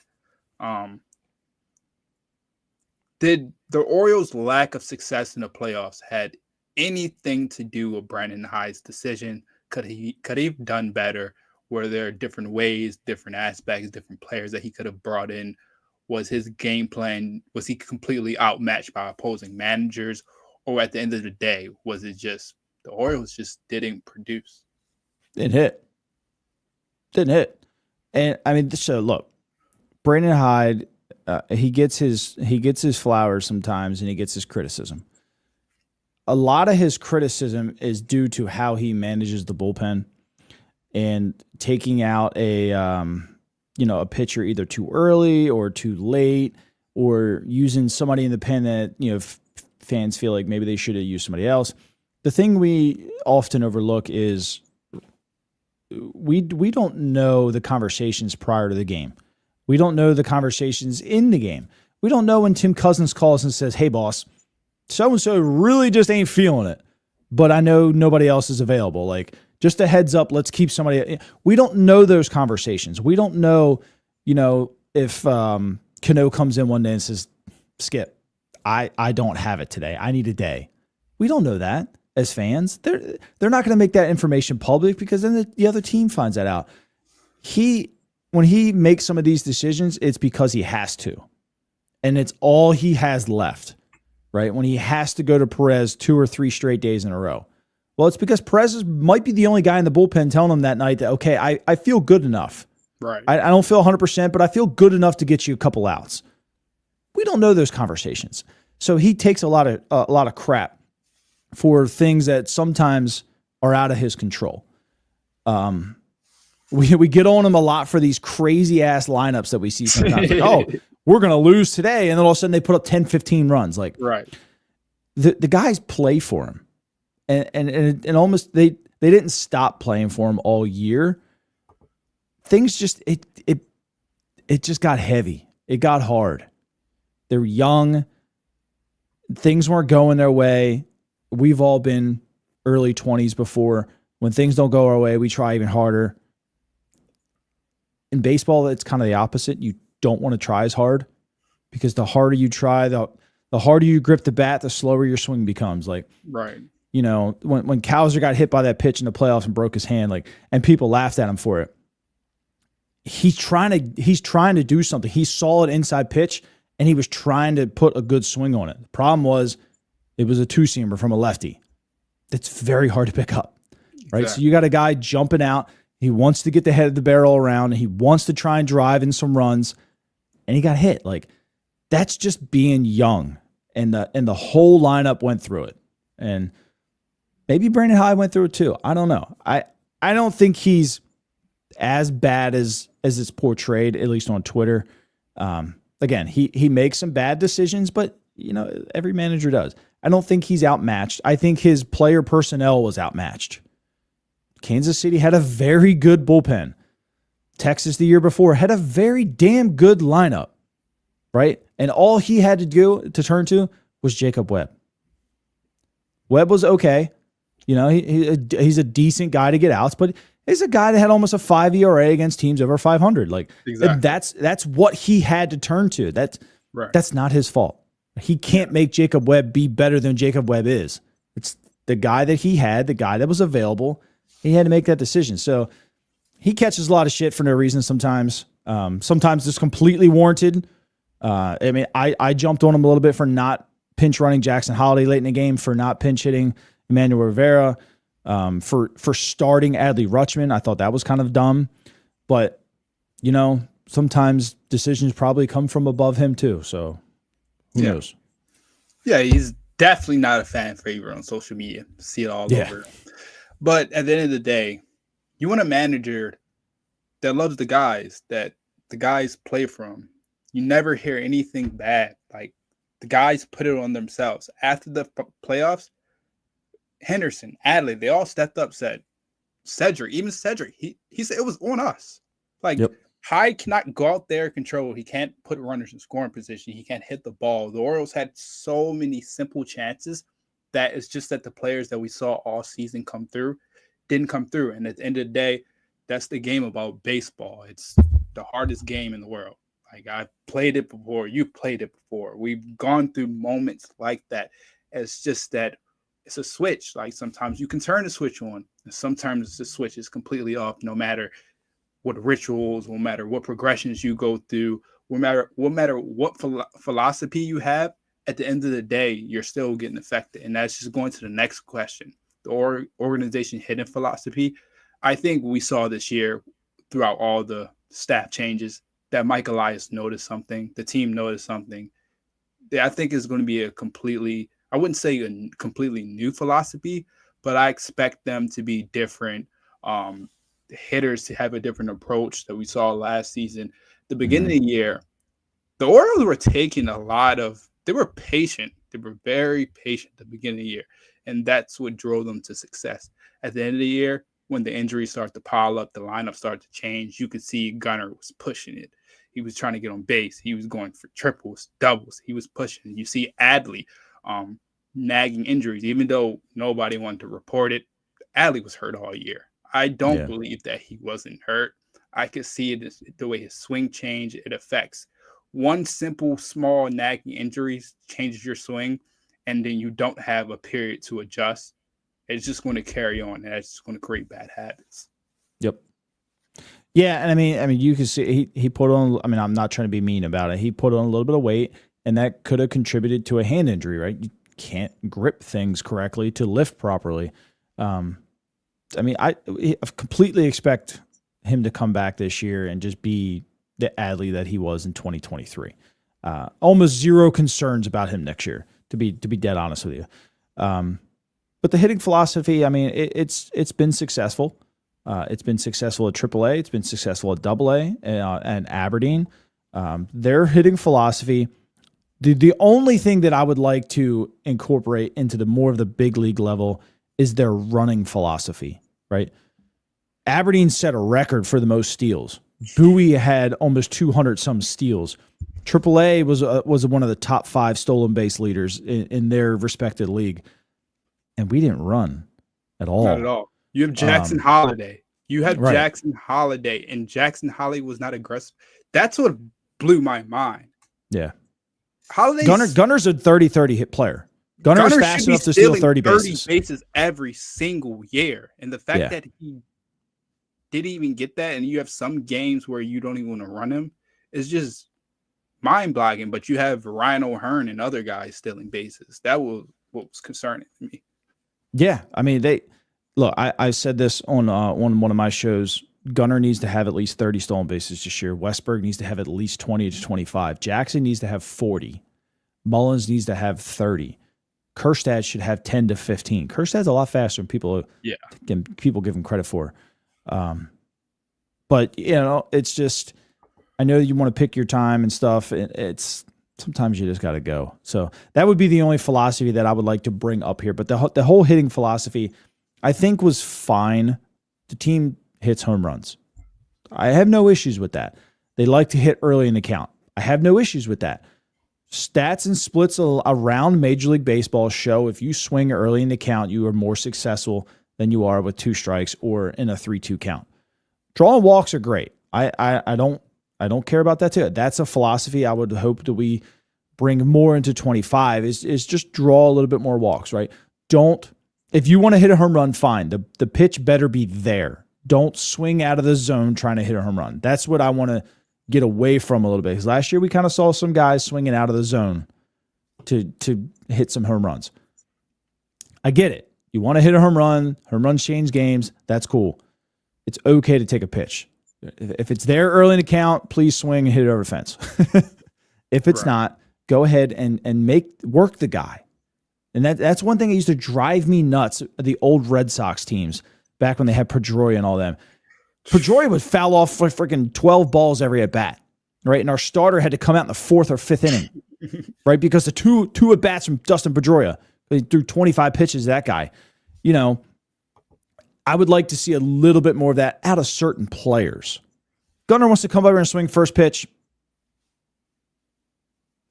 Did the Orioles' lack of success in the playoffs had anything to do with Brandon Hyde's decision? Could he have done better? Were there different ways, different aspects, different players that he could have brought in? Was his game plan, was he completely outmatched by opposing managers? Or at the end of the day, was it just the Orioles just didn't produce? Didn't hit. And I mean, so look, Brandon Hyde, he gets his flowers sometimes and he gets his criticism. A lot of his criticism is due to how he manages the bullpen and taking out a pitcher either too early or too late, or using somebody in the pen that, fans feel like maybe they should have used somebody else. The thing we often overlook is we don't know the conversations prior to the game. We don't know the conversations in the game. We don't know when Tim Cousins calls and says, hey, boss, so-and-so really just ain't feeling it, but I know nobody else is available. Like, just a heads up, let's keep somebody. We don't know those conversations. We don't know, if Cano comes in one day and says, Skip, I don't have it today. I need a day. We don't know that as fans. They're not going to make that information public because then the other team finds that out. When he makes some of these decisions, it's because he has to. And it's all he has left, right? When he has to go to Perez 2 or 3 straight days in a row. Well, it's because Perez might be the only guy in the bullpen telling him that night that, okay, I feel good enough. Right. I don't feel 100%, but I feel good enough to get you a couple outs. We don't know those conversations. So he takes a lot of crap for things that sometimes are out of his control. We get on him a lot for these crazy ass lineups that we see sometimes. Like, oh, we're going to lose today. And then all of a sudden they put up 10, 15 runs. Like, right. The guys play for him. And almost they didn't stop playing for him all year. Things just it just got heavy. It got hard. They're young. Things weren't going their way. We've all been early 20s before. When things don't go our way, we try even harder. In baseball, it's kind of the opposite. You don't want to try as hard because the harder you try, the harder you grip the bat, the slower your swing becomes. Like, right. When Cowser got hit by that pitch in the playoffs and broke his hand, and people laughed at him for it. He's trying to do something. He saw an inside pitch and he was trying to put a good swing on it. The problem was it was a 2-seamer from a lefty. That's very hard to pick up, right? Exactly. So you got a guy jumping out. He wants to get the head of the barrel around. And he wants to try and drive in some runs, and he got hit. Like, that's just being young, and the whole lineup went through it. And maybe Brandon Hyde went through it too. I don't know. I don't think he's as bad as it's portrayed, at least on Twitter. again, he makes some bad decisions, but every manager does. I don't think he's outmatched. I think his player personnel was outmatched. Kansas City had a very good bullpen. Texas the year before had a very damn good lineup, right? And all he had to do to turn to was Jacob Webb. Webb was okay. He's a decent guy to get outs, but he's a guy that had almost a 5 ERA against teams over 500. Like exactly. That's what he had to turn to. That's not his fault. He can't make Jacob Webb be better than Jacob Webb is. It's the guy that he had, the guy that was available. He had to make that decision. So he catches a lot of shit for no reason sometimes. Sometimes it's completely warranted. I jumped on him a little bit for not pinch running Jackson Holiday late in the game, for not pinch hitting Emmanuel Rivera, for starting Adley Rutschman. I thought that was kind of dumb. But, sometimes decisions probably come from above him too. So who knows? Yeah, he's definitely not a fan favorite on social media. See it all over. But at the end of the day, you want a manager that loves the guys, that the guys play from. You never hear anything bad. Like, the guys put it on themselves. After the playoffs, Henderson, Adley, they all stepped up, said, Cedric, he said it was on us. Like, Hyde cannot go out there and control. He can't put runners in scoring position. He can't hit the ball. The Orioles had so many simple chances that it's just that the players that we saw all season didn't come through. And at the end of the day, that's the game about baseball. It's the hardest game in the world. Like, I've played it before. You played it before. We've gone through moments like that. It's just that it's a switch. Like, sometimes you can turn the switch on, and sometimes the switch is completely off, no matter what rituals, no matter what progressions you go through, no matter what philosophy you have. At the end of the day, you're still getting affected. And that's just going to the next question. The organization hidden philosophy. I think we saw this year throughout all the staff changes that Mike Elias noticed something. The team noticed something. I think it's going to be I wouldn't say a completely new philosophy, but I expect them to be different. The hitters to have a different approach that we saw last season. The beginning of the year, the Orioles were taking they were patient. They were very patient at the beginning of the year. And that's what drove them to success. At the end of the year, when the injuries started to pile up, the lineup started to change. You could see Gunnar was pushing it. He was trying to get on base. He was going for triples, doubles. He was pushing. You see Adley nagging injuries, even though nobody wanted to report it. Adley was hurt all year. I don't believe that he wasn't hurt. I could see it the way his swing changed. It affects. One simple, small nagging injuries changes your swing, and then you don't have a period to adjust. It's just going to carry on, and it's just going to create bad habits. Yep. Yeah, and I mean, you can see he put on. I mean, I'm not trying to be mean about it. He put on a little bit of weight, and that could have contributed to a hand injury. Right? You can't grip things correctly to lift properly. I completely expect him to come back this year and just be the Adley that he was in 2023. Almost zero concerns about him next year, to be dead honest with you. But the hitting philosophy, I mean, it's been successful. It's been successful at AAA. It's been successful at AA and Aberdeen. Their hitting philosophy, the only thing that I would like to incorporate into the more of the big league level is their running philosophy, right? Aberdeen set a record for the most steals. Bowie had almost 200 some steals. AAA was one of the top 5 stolen base leaders in their respected league, and we didn't run at all. Not at all. You have Jackson Holiday. You have Jackson Holiday, and Jackson Holiday was not aggressive. That's what blew my mind. Yeah. Gunner's a 30-30 hit player. Gunner's fast enough to steal 30 bases every single year. And the fact that he didn't even get that, and you have some games where you don't even want to run him, is just mind-boggling. But you have Ryan O'Hearn and other guys stealing bases. That was what was concerning to me. Yeah, I mean, I said this on one of my shows. Gunnar needs to have at least 30 stolen bases this year. Westberg needs to have at least 20 to 25. Jackson needs to have 40. Mullins needs to have 30. Kjerstad should have 10 to 15. Kjerstad's a lot faster than people give him credit for. But, it's just, I know you want to pick your time and stuff. It's sometimes you just got to go. So that would be the only philosophy that I would like to bring up here. But the whole hitting philosophy, I think, was fine. The team hits home runs. I have no issues with that. They like to hit early in the count. I have no issues with that. Stats and splits around Major League Baseball show if you swing early in the count, you are more successful than you are with 2 strikes or in a 3-2 count. Drawing walks are great. I don't care about that too. That's a philosophy I would hope that we bring more into 25 is just draw a little bit more walks, right? If you want to hit a home run, fine. The pitch better be there. Don't swing out of the zone trying to hit a home run. That's what I want to get away from a little bit. Because last year we kind of saw some guys swinging out of the zone to hit some home runs. I get it. You want to hit a home runs change games, that's cool. It's okay to take a pitch. If it's there early in the count, please swing and hit it over the fence. If it's not, go ahead and work the guy. And that's one thing that used to drive me nuts, the old Red Sox teams, back when they had Pedroia and all them. Pedroia would foul off for freaking 12 balls every at bat, right? And our starter had to come out in the 4th or 5th inning, right? Because the two at bats from Dustin Pedroia, he threw 25 pitches to that guy. I would like to see a little bit more of that out of certain players. Gunnar wants to come over and swing first pitch.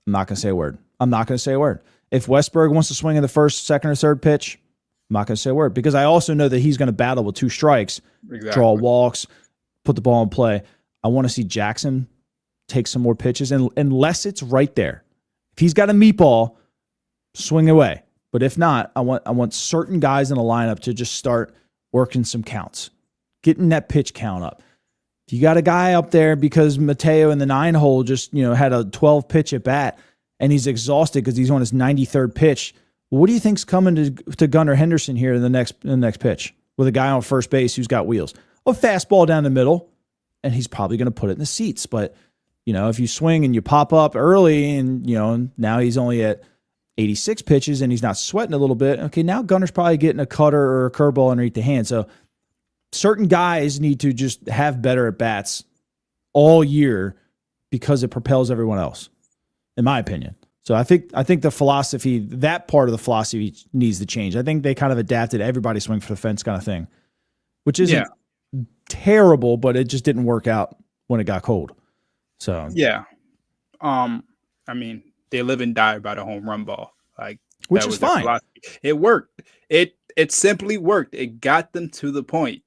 I'm not going to say a word. If Westberg wants to swing in the first, second, or third pitch, I'm not going to say a word because I also know that he's going to battle with 2 strikes, draw walks, put the ball in play. I want to see Jackson take some more pitches, and unless it's right there. If he's got a meatball, swing away. But if not, I want certain guys in the lineup to just start working some counts, getting that pitch count up. If you got a guy up there because Mateo in the 9-hole just had a 12 pitch at bat and he's exhausted because he's on his 93rd pitch. What do you think's coming to Gunnar Henderson here in the next pitch with a guy on first base who's got wheels? A fastball down the middle, and he's probably going to put it in the seats. But if you swing and you pop up early, and now he's only at 86 pitches and he's not sweating a little bit. Okay, now Gunnar's probably getting a cutter or a curveball underneath the hand. So certain guys need to just have better at bats all year because it propels everyone else, in my opinion. So I think the philosophy, that part of the philosophy needs to change. I think they kind of adapted everybody swing for the fence kind of thing, which isn't terrible, but it just didn't work out when it got cold. So yeah, I mean, they live and die by the home run ball, which is fine. It worked. It simply worked. It got them to the point.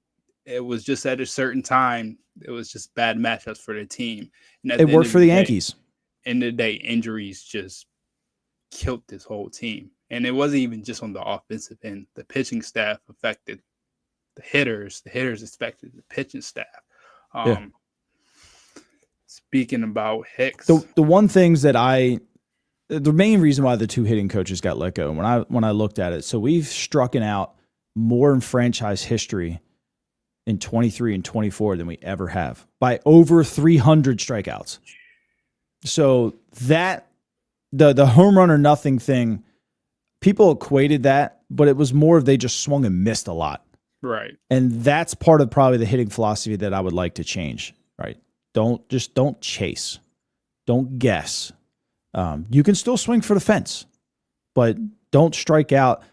It was just at a certain time. It was just bad matchups for the team. And it worked for the Yankees. End of the day, injuries just killed this whole team. And it wasn't even just on the offensive end. The pitching staff affected the hitters. The hitters affected the pitching staff. Speaking about Hicks. The one things that the main reason why the 2 hitting coaches got let go, when I looked at it, so we've struck out more in franchise history in 23 and 24 than we ever have by over 300 strikeouts. So that the home run or nothing thing, people equated that, but it was more of they just swung and missed a lot. Right. And that's part of probably the hitting philosophy that I would like to change. Right. Don't chase. Don't guess. You can still swing for the fence, but don't strike out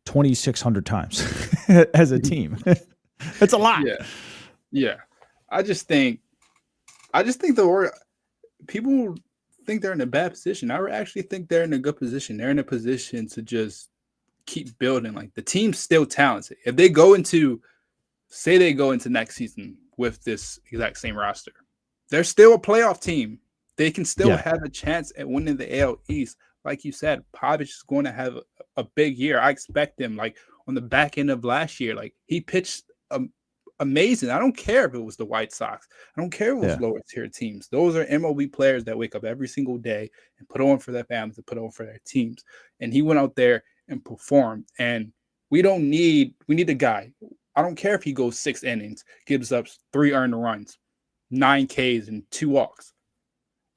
2,600 times as a team. It's a lot. Yeah. I just think people think they're in a bad position. I actually think they're in a good position. They're in a position to just keep building. Like, the team's still talented. If they go into next season with this exact same roster, they're still a playoff team. They can still have a chance at winning the AL East. Like you said, Pavich is going to have a big year. I expect him, on the back end of last year, he pitched amazing. I don't care if it was the White Sox. I don't care if it was lower tier teams. Those are MLB players that wake up every single day and put on for their families and put on for their teams. And he went out there and performed. And we need a guy. I don't care if he goes 6 innings, gives up 3 earned runs, 9 Ks and 2 walks.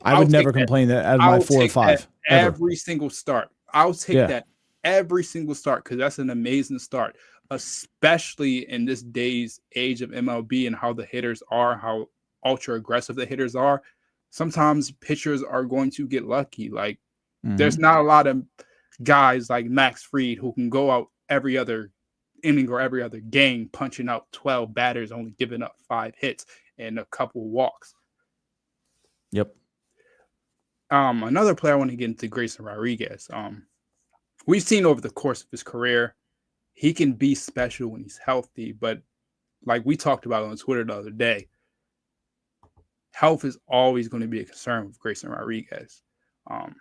I would never complain that out of my 4 or 5. Every single start. I'll take that every single start because that's an amazing start, especially in this day's age of MLB and how the hitters are, how ultra aggressive the hitters are. sometimes pitchers are going to get lucky. Like there's Mm-hmm. not a lot of guys like Max Fried who can go out every other inning or every other game punching out 12 batters, only giving up 5 hits and a couple walks. Yep. Another player I want to get into, Grayson Rodriguez. We've seen over the course of his career, he can be special when he's healthy, but like we talked about on Twitter the other day, health is always going to be a concern with Grayson Rodriguez. Do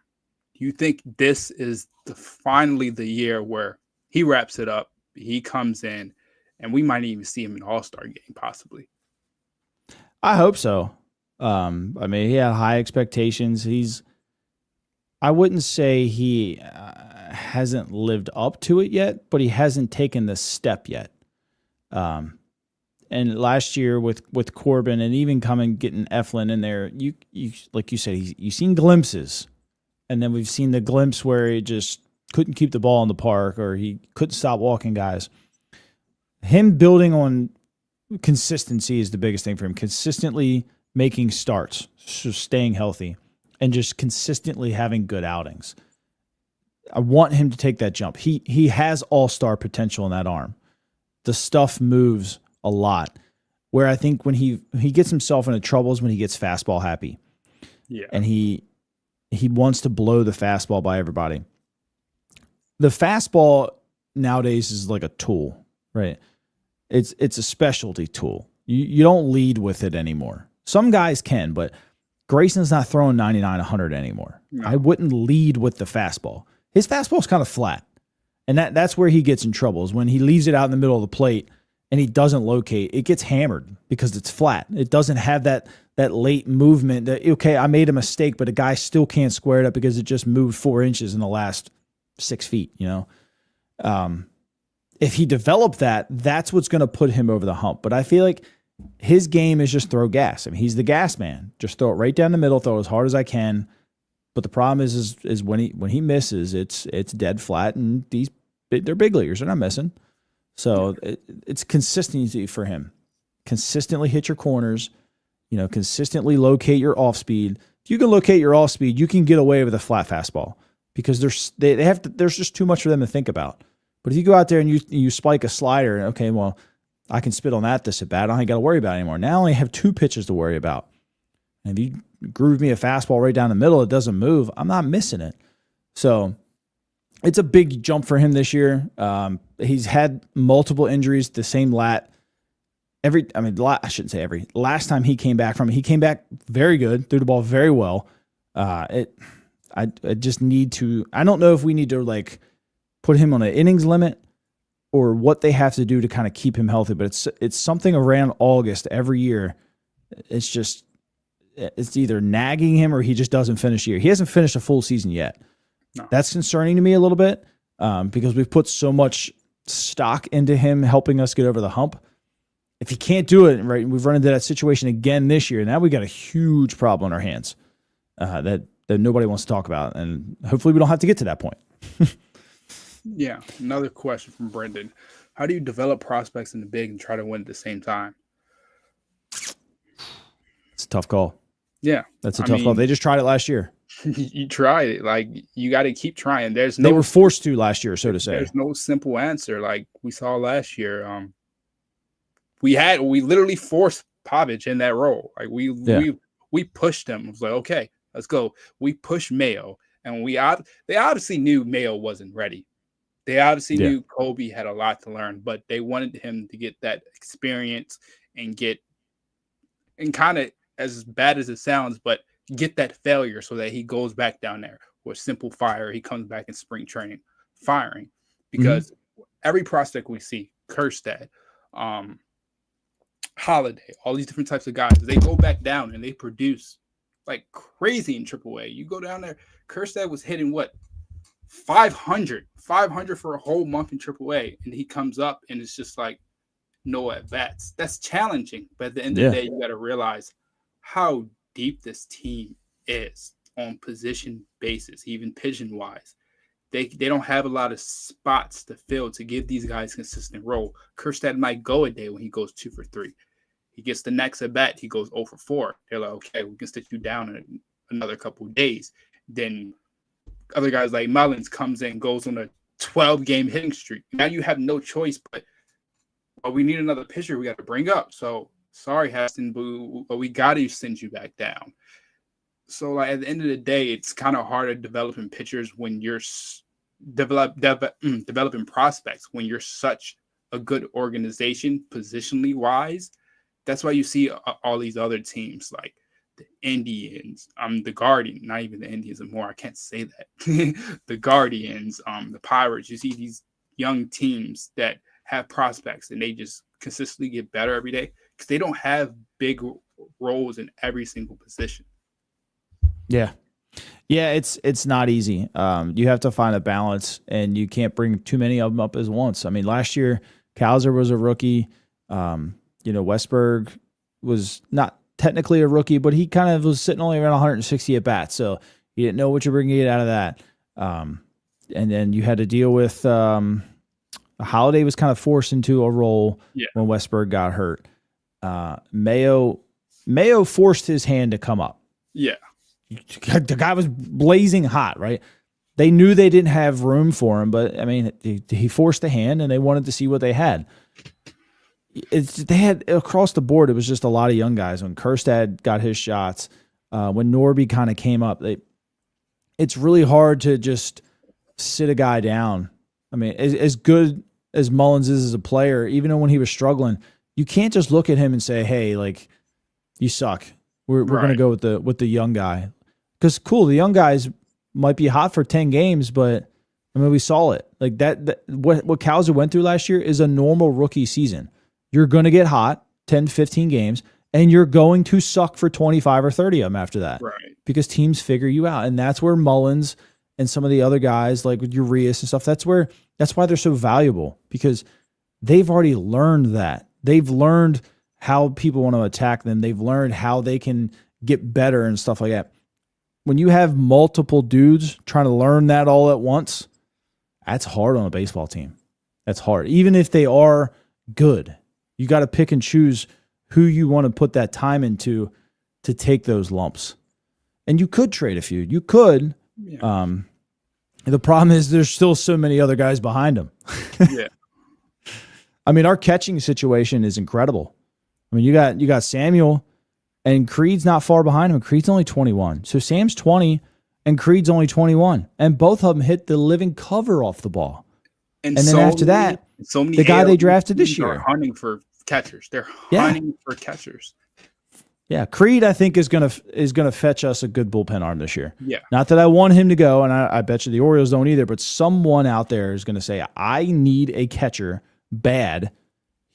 you think this is finally the year where he wraps it up, he comes in, and we might even see him in All-Star game possibly? I hope so. I mean, he had high expectations. I wouldn't say he hasn't lived up to it yet, but he hasn't taken the step yet. And last year with Corbin and even getting Eflin in there, you like you said, you've seen glimpses, and then we've seen the glimpse where he just couldn't keep the ball in the park or he couldn't stop walking guys. Him building on consistency is the biggest thing for him. Consistently making starts, so staying healthy, and just consistently having good outings. I want him to take that jump. He has all-star potential in that arm. The stuff moves a lot. Where I think when he gets himself into troubles when he gets fastball happy. Yeah. And he wants to blow the fastball by everybody. The fastball nowadays is like a tool, right? It's a specialty tool. You don't lead with it anymore. Some guys can, but Grayson's not throwing 99, 100 anymore. No. I wouldn't lead with the fastball. His fastball's kind of flat. And that's where he gets in trouble, is when he leaves it out in the middle of the plate and he doesn't locate, it gets hammered because it's flat. It doesn't have that late movement that, okay, I made a mistake, but a guy still can't square it up because it just moved 4 inches in the last 6 feet, you know? If he developed that, that's what's going to put him over the hump. But I feel like his game is just throw gas. I mean, he's the gas man. Just throw it right down the middle, throw it as hard as I can. But the problem is when he misses, it's dead flat, and they're big leaguers. They're not missing. So it's consistency for him. Consistently hit your corners, consistently locate your off speed. If you can locate your off speed, you can get away with a flat fastball because there's just too much for them to think about. But if you go out there and you spike a slider, okay, well, I can spit on that this at bat. I don't got to worry about it anymore. Now I only have 2 pitches to worry about. And if you groove me a fastball right down the middle, it doesn't move, I'm not missing it. So it's a big jump for him this year. He's had multiple injuries, the same lat. I shouldn't say every. Last time he came back from it, he came back very good, threw the ball very well. I just need to. I don't know if we need to put him on an innings limit or what they have to do to kind of keep him healthy. But it's something around August every year. It's either nagging him or he just doesn't finish the year. He hasn't finished a full season yet. No. That's concerning to me a little bit because we've put so much stock into him helping us get over the hump. If he can't do it, right, we've run into that situation again this year. Now we got a huge problem on our hands that nobody wants to talk about, and hopefully we don't have to get to that point. Yeah, another question from Brendan. How do you develop prospects in the big and try to win at the same time? It's a tough call. Yeah. That's a tough call. They just tried it last year. You tried it. You got to keep trying. They were forced to last year, so to say. There's no simple answer. Like we saw last year. We literally forced Pavich in that role. Like we pushed him. It was like, okay, let's go. We pushed Mayo, and they obviously knew Mayo wasn't ready. They obviously knew Kobe had a lot to learn, but they wanted him to get that experience and kind of, as bad as it sounds, but get that failure so that he goes back down there with simple fire. He comes back in spring training firing, because every prospect we see, Kjerstad, Holiday, all these different types of guys, they go back down and they produce like crazy in AAA. You go down there, Kjerstad was hitting 500 for a whole month in AAA, and he comes up and it's just like no at bats. That's challenging, but at the end of the day, you got to realize how deep this team is on position basis, even pigeon wise. They don't have a lot of spots to fill to give these guys consistent role. Kjerstad might go a day when he goes 2 for 3. He gets the next at bat, he goes 0 for 4. They're like, okay, we can sit you down in another couple of days. Then other guys like Mullins comes in, goes on a 12-game hitting streak. Now you have no choice, but we need another pitcher we got to bring up. So sorry, Heston, but we got to send you back down. So like at the end of the day, it's kind of hard at developing pitchers when you're developing prospects when you're such a good organization positionally wise. That's why you see all these other teams like the Indians, the Guardians, not even the Indians anymore. I can't say that. The Guardians, the Pirates. You see these young teams that have prospects and they just consistently get better every day because they don't have big roles in every single position. Yeah. Yeah, it's not easy. You have to find a balance, and you can't bring too many of them up as once. I mean, last year, Kowser was a rookie. Westberg was not technically a rookie, but he kind of was sitting only around 160 at bats, so you didn't know what you're bringing out of that. And then you had to deal with Holiday was kind of forced into a role when Westberg got hurt. Mayo forced his hand to come up. Yeah. The guy was blazing hot, right? They knew they didn't have room for him, but I mean, he forced the hand, and they wanted to see what they had. They had across the board. It was just a lot of young guys. When Kjerstad got his shots, when Norby kind of came up, it's really hard to just sit a guy down. I mean, as good as Mullins is as a player, even when he was struggling, you can't just look at him and say, "Hey, like you suck. We're going to go with the young guy." Because cool, the young guys might be hot for 10 games, but I mean, we saw it. Like that what Kowser went through last year is a normal rookie season. You're going to get hot 10, 15 games, and you're going to suck for 25 or 30 of them after that. Right. Because teams figure you out. And that's where Mullins and some of the other guys like with Urias and stuff, that's why they're so valuable, because they've already learned that. They've learned how people want to attack them. They've learned how they can get better and stuff like that. When you have multiple dudes trying to learn that all at once, that's hard on a baseball team. That's hard. Even if they are good, you got to pick and choose who you want to put that time into to take those lumps. And you could trade a few. You could. Yeah. The problem is there's still so many other guys behind them. Yeah. I mean, our catching situation is incredible. I mean, you got Samuel, and Creed's not far behind him. Creed's only 21. So Sam's 20, and Creed's only 21. And both of them hit the living cover off the ball. And then after that, the guy they drafted this year. Are hunting for catchers. They're hunting for catchers. Yeah, Creed, I think, is gonna fetch us a good bullpen arm this year. Yeah. Not that I want him to go, and I bet you the Orioles don't either, but someone out there is going to say, I need a catcher bad.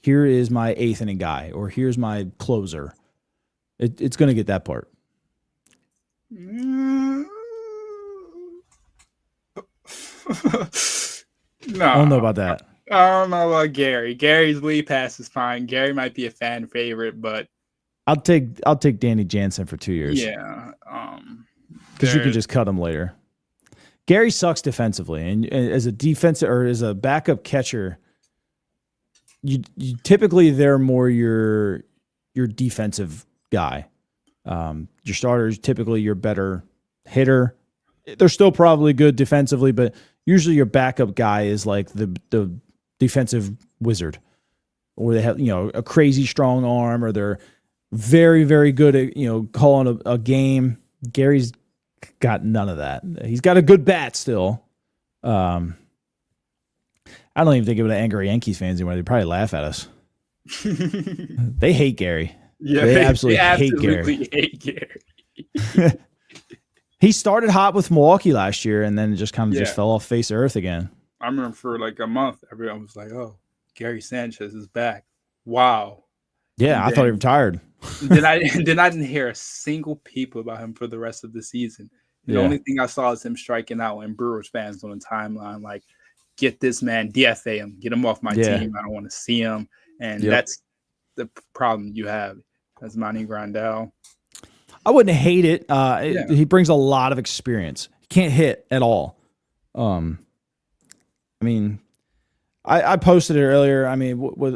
Here is my eighth inning guy, or here's my closer. It's going to get that part. No. I don't know about that. I don't know about Gary. Gary's lead pass is fine. Gary might be a fan favorite, but I'll take Danny Jansen for 2 years. Yeah. Because you can just cut him later. Gary sucks defensively, and as a defensive or as a backup catcher, you typically they're more your defensive guy. Your starters typically your better hitter. They're still probably good defensively, but usually your backup guy is like the defensive wizard, or they have a crazy strong arm, or they're very, very good at calling a game. Gary's got none of that. He's got a good bat still. I don't even think it would anger Yankees fans anymore. They'd probably laugh at us. They hate Gary. Yeah, they absolutely hate Gary. He started hot with Milwaukee last year, and then it just kind of just fell off face of earth again. I remember for like a month, everyone was like, "Oh, Gary Sanchez is back! Wow!" Yeah, I thought he retired. then I didn't hear a single peep about him for the rest of the season. The only thing I saw is him striking out, and Brewers fans on the timeline like, "Get this man, DFA him, get him off my team. I don't want to see him." And that's the problem you have as Manny Grandal. I wouldn't hate it. He brings a lot of experience. He can't hit at all. I mean, I posted it earlier. I mean, with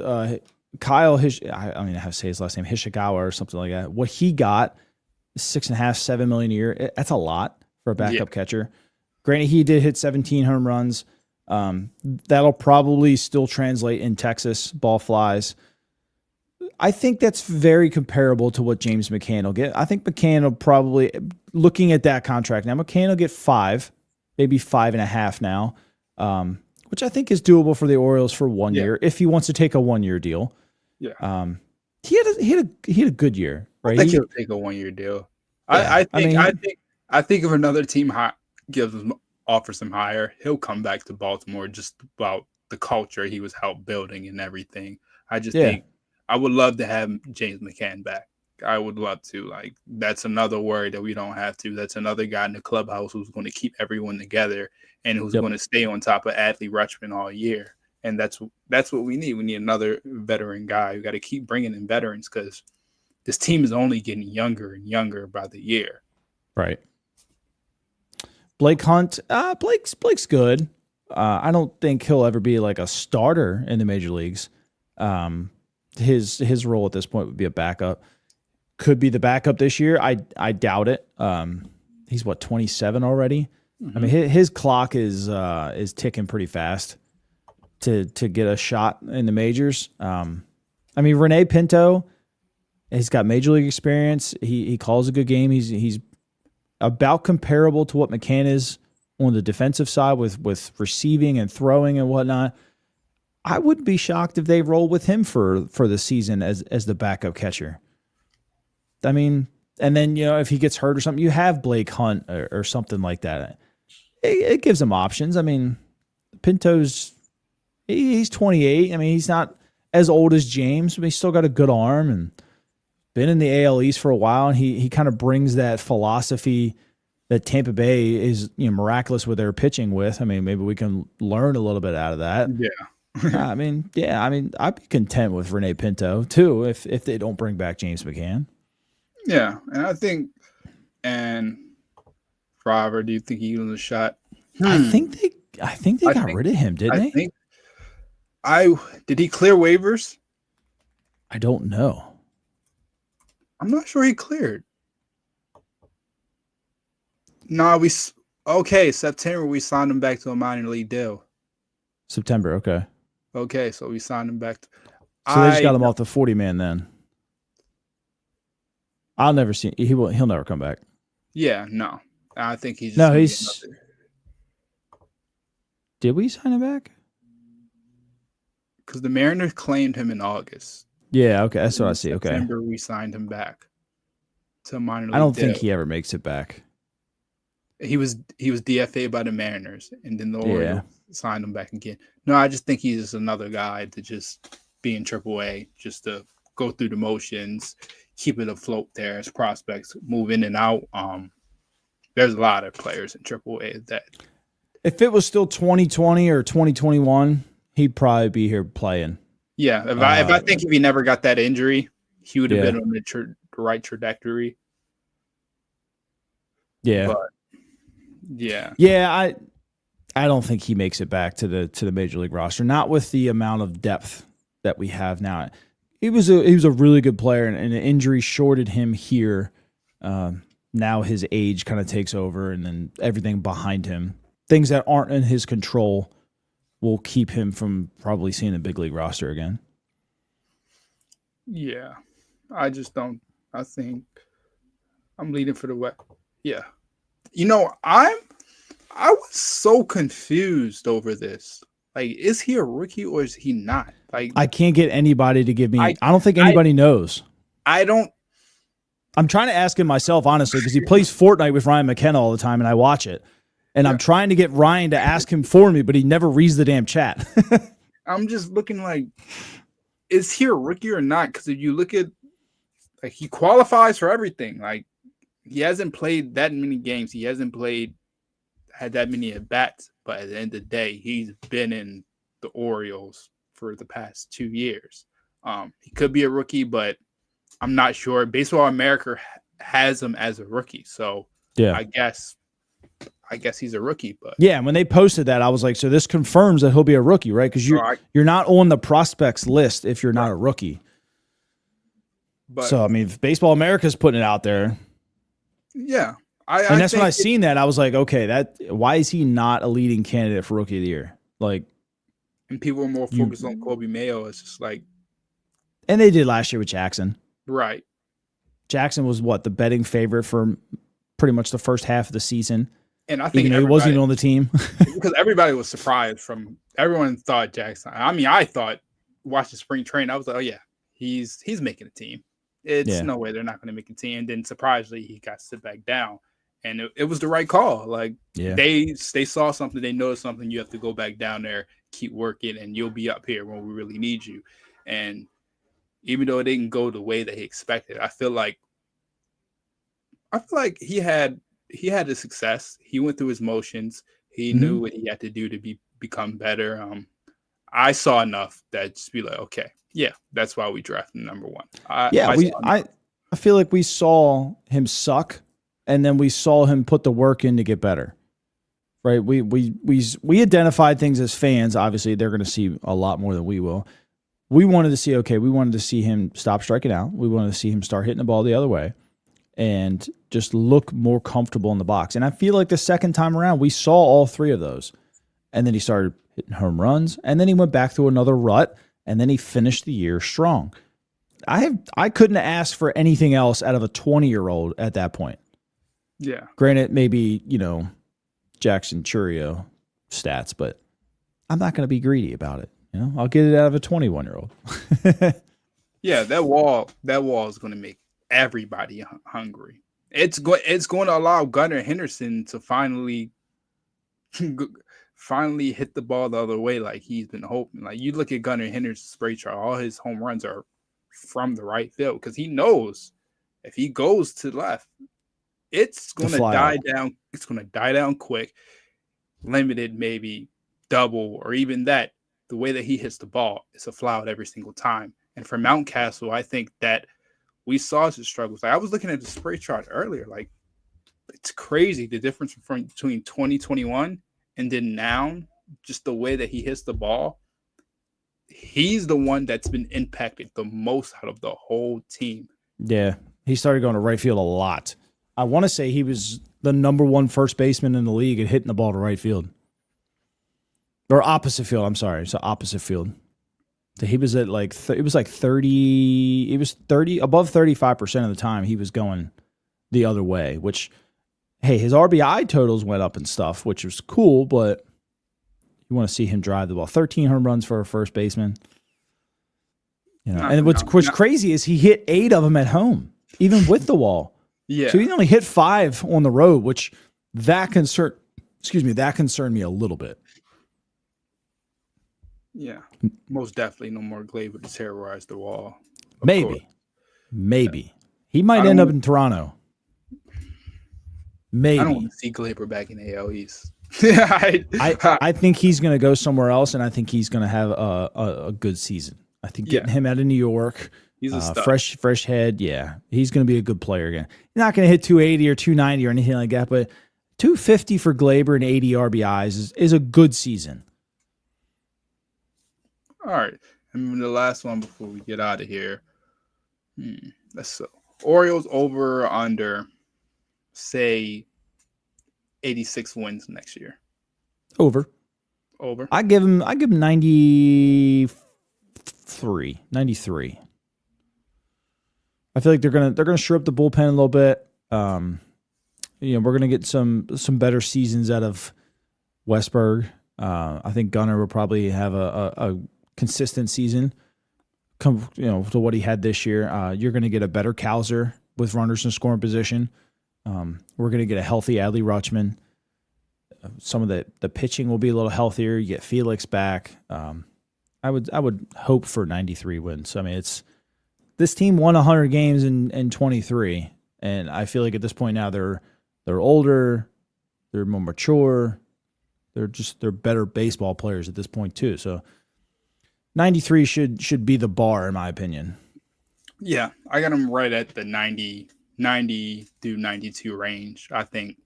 Kyle, I mean, I have to say his last name, Hishikawa or something like that. What he got, 6.5, $7 million a year. That's a lot for a backup catcher. Granted, he did hit 17 home runs. That'll probably still translate in Texas. Ball flies. I think that's very comparable to what James McCann will get. I think McCann will probably, looking at that contract now, McCann will get 5, maybe 5.5 now, which I think is doable for the Orioles for 1 year if he wants to take a 1-year deal. Yeah. He had a good year, right? I think he'll take a 1-year deal. Yeah, I think if another team offers him higher, he'll come back to Baltimore just about the culture he was helped building and everything. I just think I would love to have James McCann back. I would love to. Like, that's another worry that we don't have to. That's another guy in the clubhouse who's going to keep everyone together and who's going to stay on top of Adley Rutschman all year. And that's what we need. We need another veteran guy. We got to keep bringing in veterans because this team is only getting younger and younger by the year. Right. Blake Hunt, Blake's good. I don't think he'll ever be like a starter in the major leagues. His role at this point would be a backup. Could be the backup this year. I doubt it. He's 27 already. Mm-hmm. I mean, his clock is ticking pretty fast to get a shot in the majors. I mean, Rene Pinto, he's got major league experience. He calls a good game. He's about comparable to what McCann is on the defensive side with receiving and throwing and whatnot. I wouldn't be shocked if they roll with him for the season as the backup catcher. I mean, and then, if he gets hurt or something, you have Blake Hunt or something like that. It gives him options. I mean, Pinto's, he's 28. I mean, he's not as old as James, but he's still got a good arm and been in the AL East for a while. And he kind of brings that philosophy that Tampa Bay is miraculous with their pitching with. I mean, maybe we can learn a little bit out of that. Yeah. I mean, I'd be content with Rene Pinto too if they don't bring back James McCann. Yeah, and I think, and Robert, do you think he was a shot? I think they got rid of him, didn't they? Did he clear waivers? I don't know. I'm not sure he cleared. No, September we signed him back to a minor league deal. September, okay. Okay, so we signed him back. So they just got him off the 40-man then. I'll never see. He'll never come back. Yeah, no. I think he's just Did we sign him back? Because the Mariners claimed him in August. Yeah, okay, that's what I see. Okay. September we signed him back to minor league. I don't think he ever makes it back. He was DFA'd by the Mariners, and then the Orioles signed him back again. No, I just think he's just another guy to just be in AAA, just to go through the motions, keep it afloat there as prospects move in and out. There's a lot of players in AAA that. If it was still 2020 or 2021, he'd probably be here playing. Yeah, I think if he never got that injury, he would have been on the right trajectory. Yeah. But, yeah. Yeah, I don't think he makes it back to the major league roster. Not with the amount of depth that we have now. He was a really good player, and an injury shorted him here. Now his age kind of takes over, and then everything behind him, things that aren't in his control, will keep him from probably seeing the big league roster again. Yeah, I just don't. I think I'm leading for the West. Yeah, I was so confused over this. Like, is he a rookie or is he not? Like, I can't get anybody to give me. I don't think anybody knows. I'm trying to ask him myself, honestly, because he plays Fortnite with Ryan McKenna all the time, and I watch it. And I'm trying to get Ryan to ask him for me, but he never reads the damn chat. I'm just looking like, is he a rookie or not? Because if you look at, like, he qualifies for everything. Like, he hasn't played that many games. He hasn't had that many at-bats. But at the end of the day, he's been in the Orioles for the past 2 years. He could be a rookie, but I'm not sure. Baseball America has him as a rookie. So I guess I guess he's a rookie. But yeah, and when they posted that, I was like, so this confirms that he'll be a rookie, right? Because you're not on the prospects list if you're not a rookie. But, so I mean, if Baseball America's putting it out there, yeah, and that's when I seen that I was like, okay, why is he not a leading candidate for Rookie of the Year? Like, and people are more focused on Kobe Mayo. It's just like, and they did last year with Jackson, right? Jackson was the betting favorite for pretty much the first half of the season, and I think he wasn't even on the team because everybody was surprised. Everyone thought Jackson. I mean, I thought watching spring training, I was like, oh yeah, he's making a team. It's no way they're not going to make a team. And then surprisingly, he got sit back down, and it was the right call. Like they saw something, they noticed something. You have to go back down there, keep working, and you'll be up here when we really need you. And even though it didn't go the way that he expected, I feel like he had the success. He went through his motions. He knew what he had to do to become better. I saw enough that just be like, okay. Yeah, that's why we drafted number one. I feel like we saw him suck, and then we saw him put the work in to get better. Right? We identified things as fans. Obviously, they're going to see a lot more than we will. We wanted to see him stop striking out. We wanted to see him start hitting the ball the other way, and just look more comfortable in the box. And I feel like the second time around, we saw all three of those, and then he started hitting home runs, and then he went back to another rut. And then he finished the year strong. I couldn't ask for anything else out of a 20-year-old at that point. Yeah. Granted, maybe, Jackson Churio stats, but I'm not going to be greedy about it. I'll get it out of a 21-year-old. Yeah, that wall is going to make everybody hungry. It's going to allow Gunnar Henderson to finally hit the ball the other way like he's been hoping. Like, you look at Gunnar Henderson's spray chart, all his home runs are from the right field because he knows if he goes to the left, it's going to die down. It's going to die down quick, limited, maybe double, or even that. The way that he hits the ball, it's a fly out every single time. And for Mountcastle, I think that we saw his struggles. Like, I was looking at the spray chart earlier. Like, it's crazy the difference between 2021 and then now, just the way that he hits the ball, he's the one that's been impacted the most out of the whole team. Yeah, he started going to right field a lot. I want to say he was the number one first baseman in the league at hitting the ball to right field. Or opposite field, I'm sorry. So opposite field. So he was at it was like 30, it was 30, above 35% of the time he was going the other way, which, hey, his RBI totals went up and stuff, which was cool, but you want to see him drive the ball. 13 home runs for a first baseman. And what's crazy is he hit 8 of them at home, even with the wall. Yeah. So he only hit 5 on the road, which that concerned me a little bit. Yeah, most definitely no more Gleyber to terrorize the wall. Maybe. He might end up in Toronto. Maybe. I don't want to see Gleyber back in AL East. I think he's going to go somewhere else, and I think he's going to have a good season. I think getting him out of New York, he's a stud. fresh head. Yeah, he's going to be a good player again. He's not going to hit 280 or 290 or anything like that, but 250 for Gleyber and 80 RBIs is a good season. All right, and the last one before we get out of here. Orioles over or under, say, 86 wins next year. Over. I give him 93. I feel like they're gonna shore up the bullpen a little bit. We're gonna get some better seasons out of Westberg. I think Gunnar will probably have a consistent season, to what he had this year. You're gonna get a better Cowser with runners in scoring position. We're gonna get a healthy Adley Rutschman. Some of the pitching will be a little healthier. You get Felix back. I would hope for 93 wins. I mean, this team won 100 games in 23, and I feel like at this point now they're older, they're more mature, they're better baseball players at this point too. So 93 should be the bar in my opinion. Yeah, I got them right at the 90 through 92 range. I think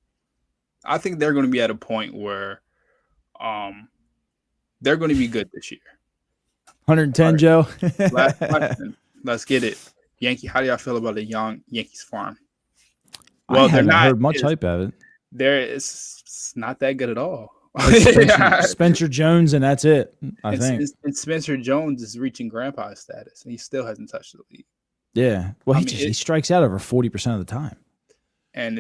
I think they're going to be at a point where um they're going to be good this year. 110, Right. Joe. Last question. Let's get it. Yankee, how do y'all feel about the young Yankees farm? I Well, they're haven't not. heard much hype of it. It's not that good at all. Like Spencer Jones, and that's it. I think. And Spencer Jones is reaching grandpa status, and he still hasn't touched the league. Yeah. Well, he strikes out over 40% of the time. And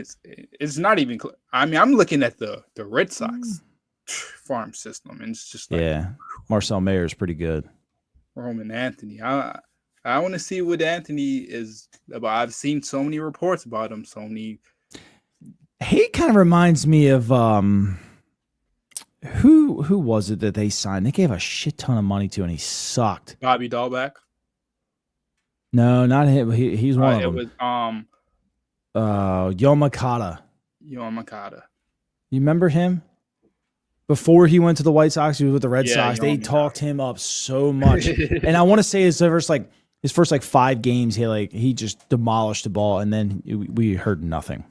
it's not even. I mean, I'm looking at the Red Sox farm system, and it's just like, Marcel Mayer is pretty good. Roman Anthony. I want to see what Anthony is about. I've seen so many reports about him. So many. He kind of reminds me of who was it that they signed? They gave a shit ton of money to, and he sucked. Bobby Dahlbeck. No, not him. He's one of them. It was Yo Makata. Yoan Moncada. You remember him? Before he went to the White Sox, he was with the Red Sox. They talked him up so much, and I want to say his first 5 games, he just demolished the ball, and then we heard nothing.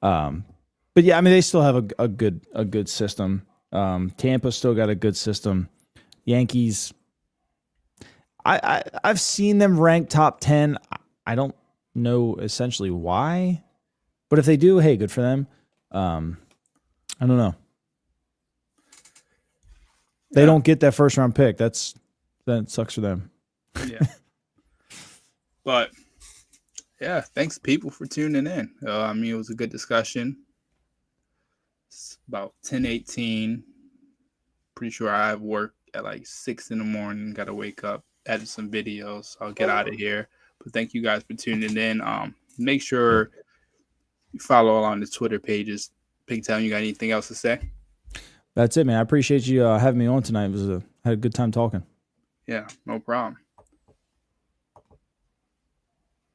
But yeah, I mean, they still have a good system. Tampa still got a good system. Yankees, I've seen them ranked top 10. I don't know essentially why, but if they do, hey, good for them. I don't know. They don't get that first round pick. That sucks for them. Yeah. But yeah, thanks people for tuning in. I mean, it was a good discussion. It's about 10:18. Pretty sure I have work at like 6 a.m. Got to wake up, edit some videos. I'll get out of here. But thank you guys for tuning in. Make sure you follow along the Twitter pages. Pigtown, you got anything else to say? That's it, man. I appreciate you having me on tonight. Had a good time talking. Yeah, no problem.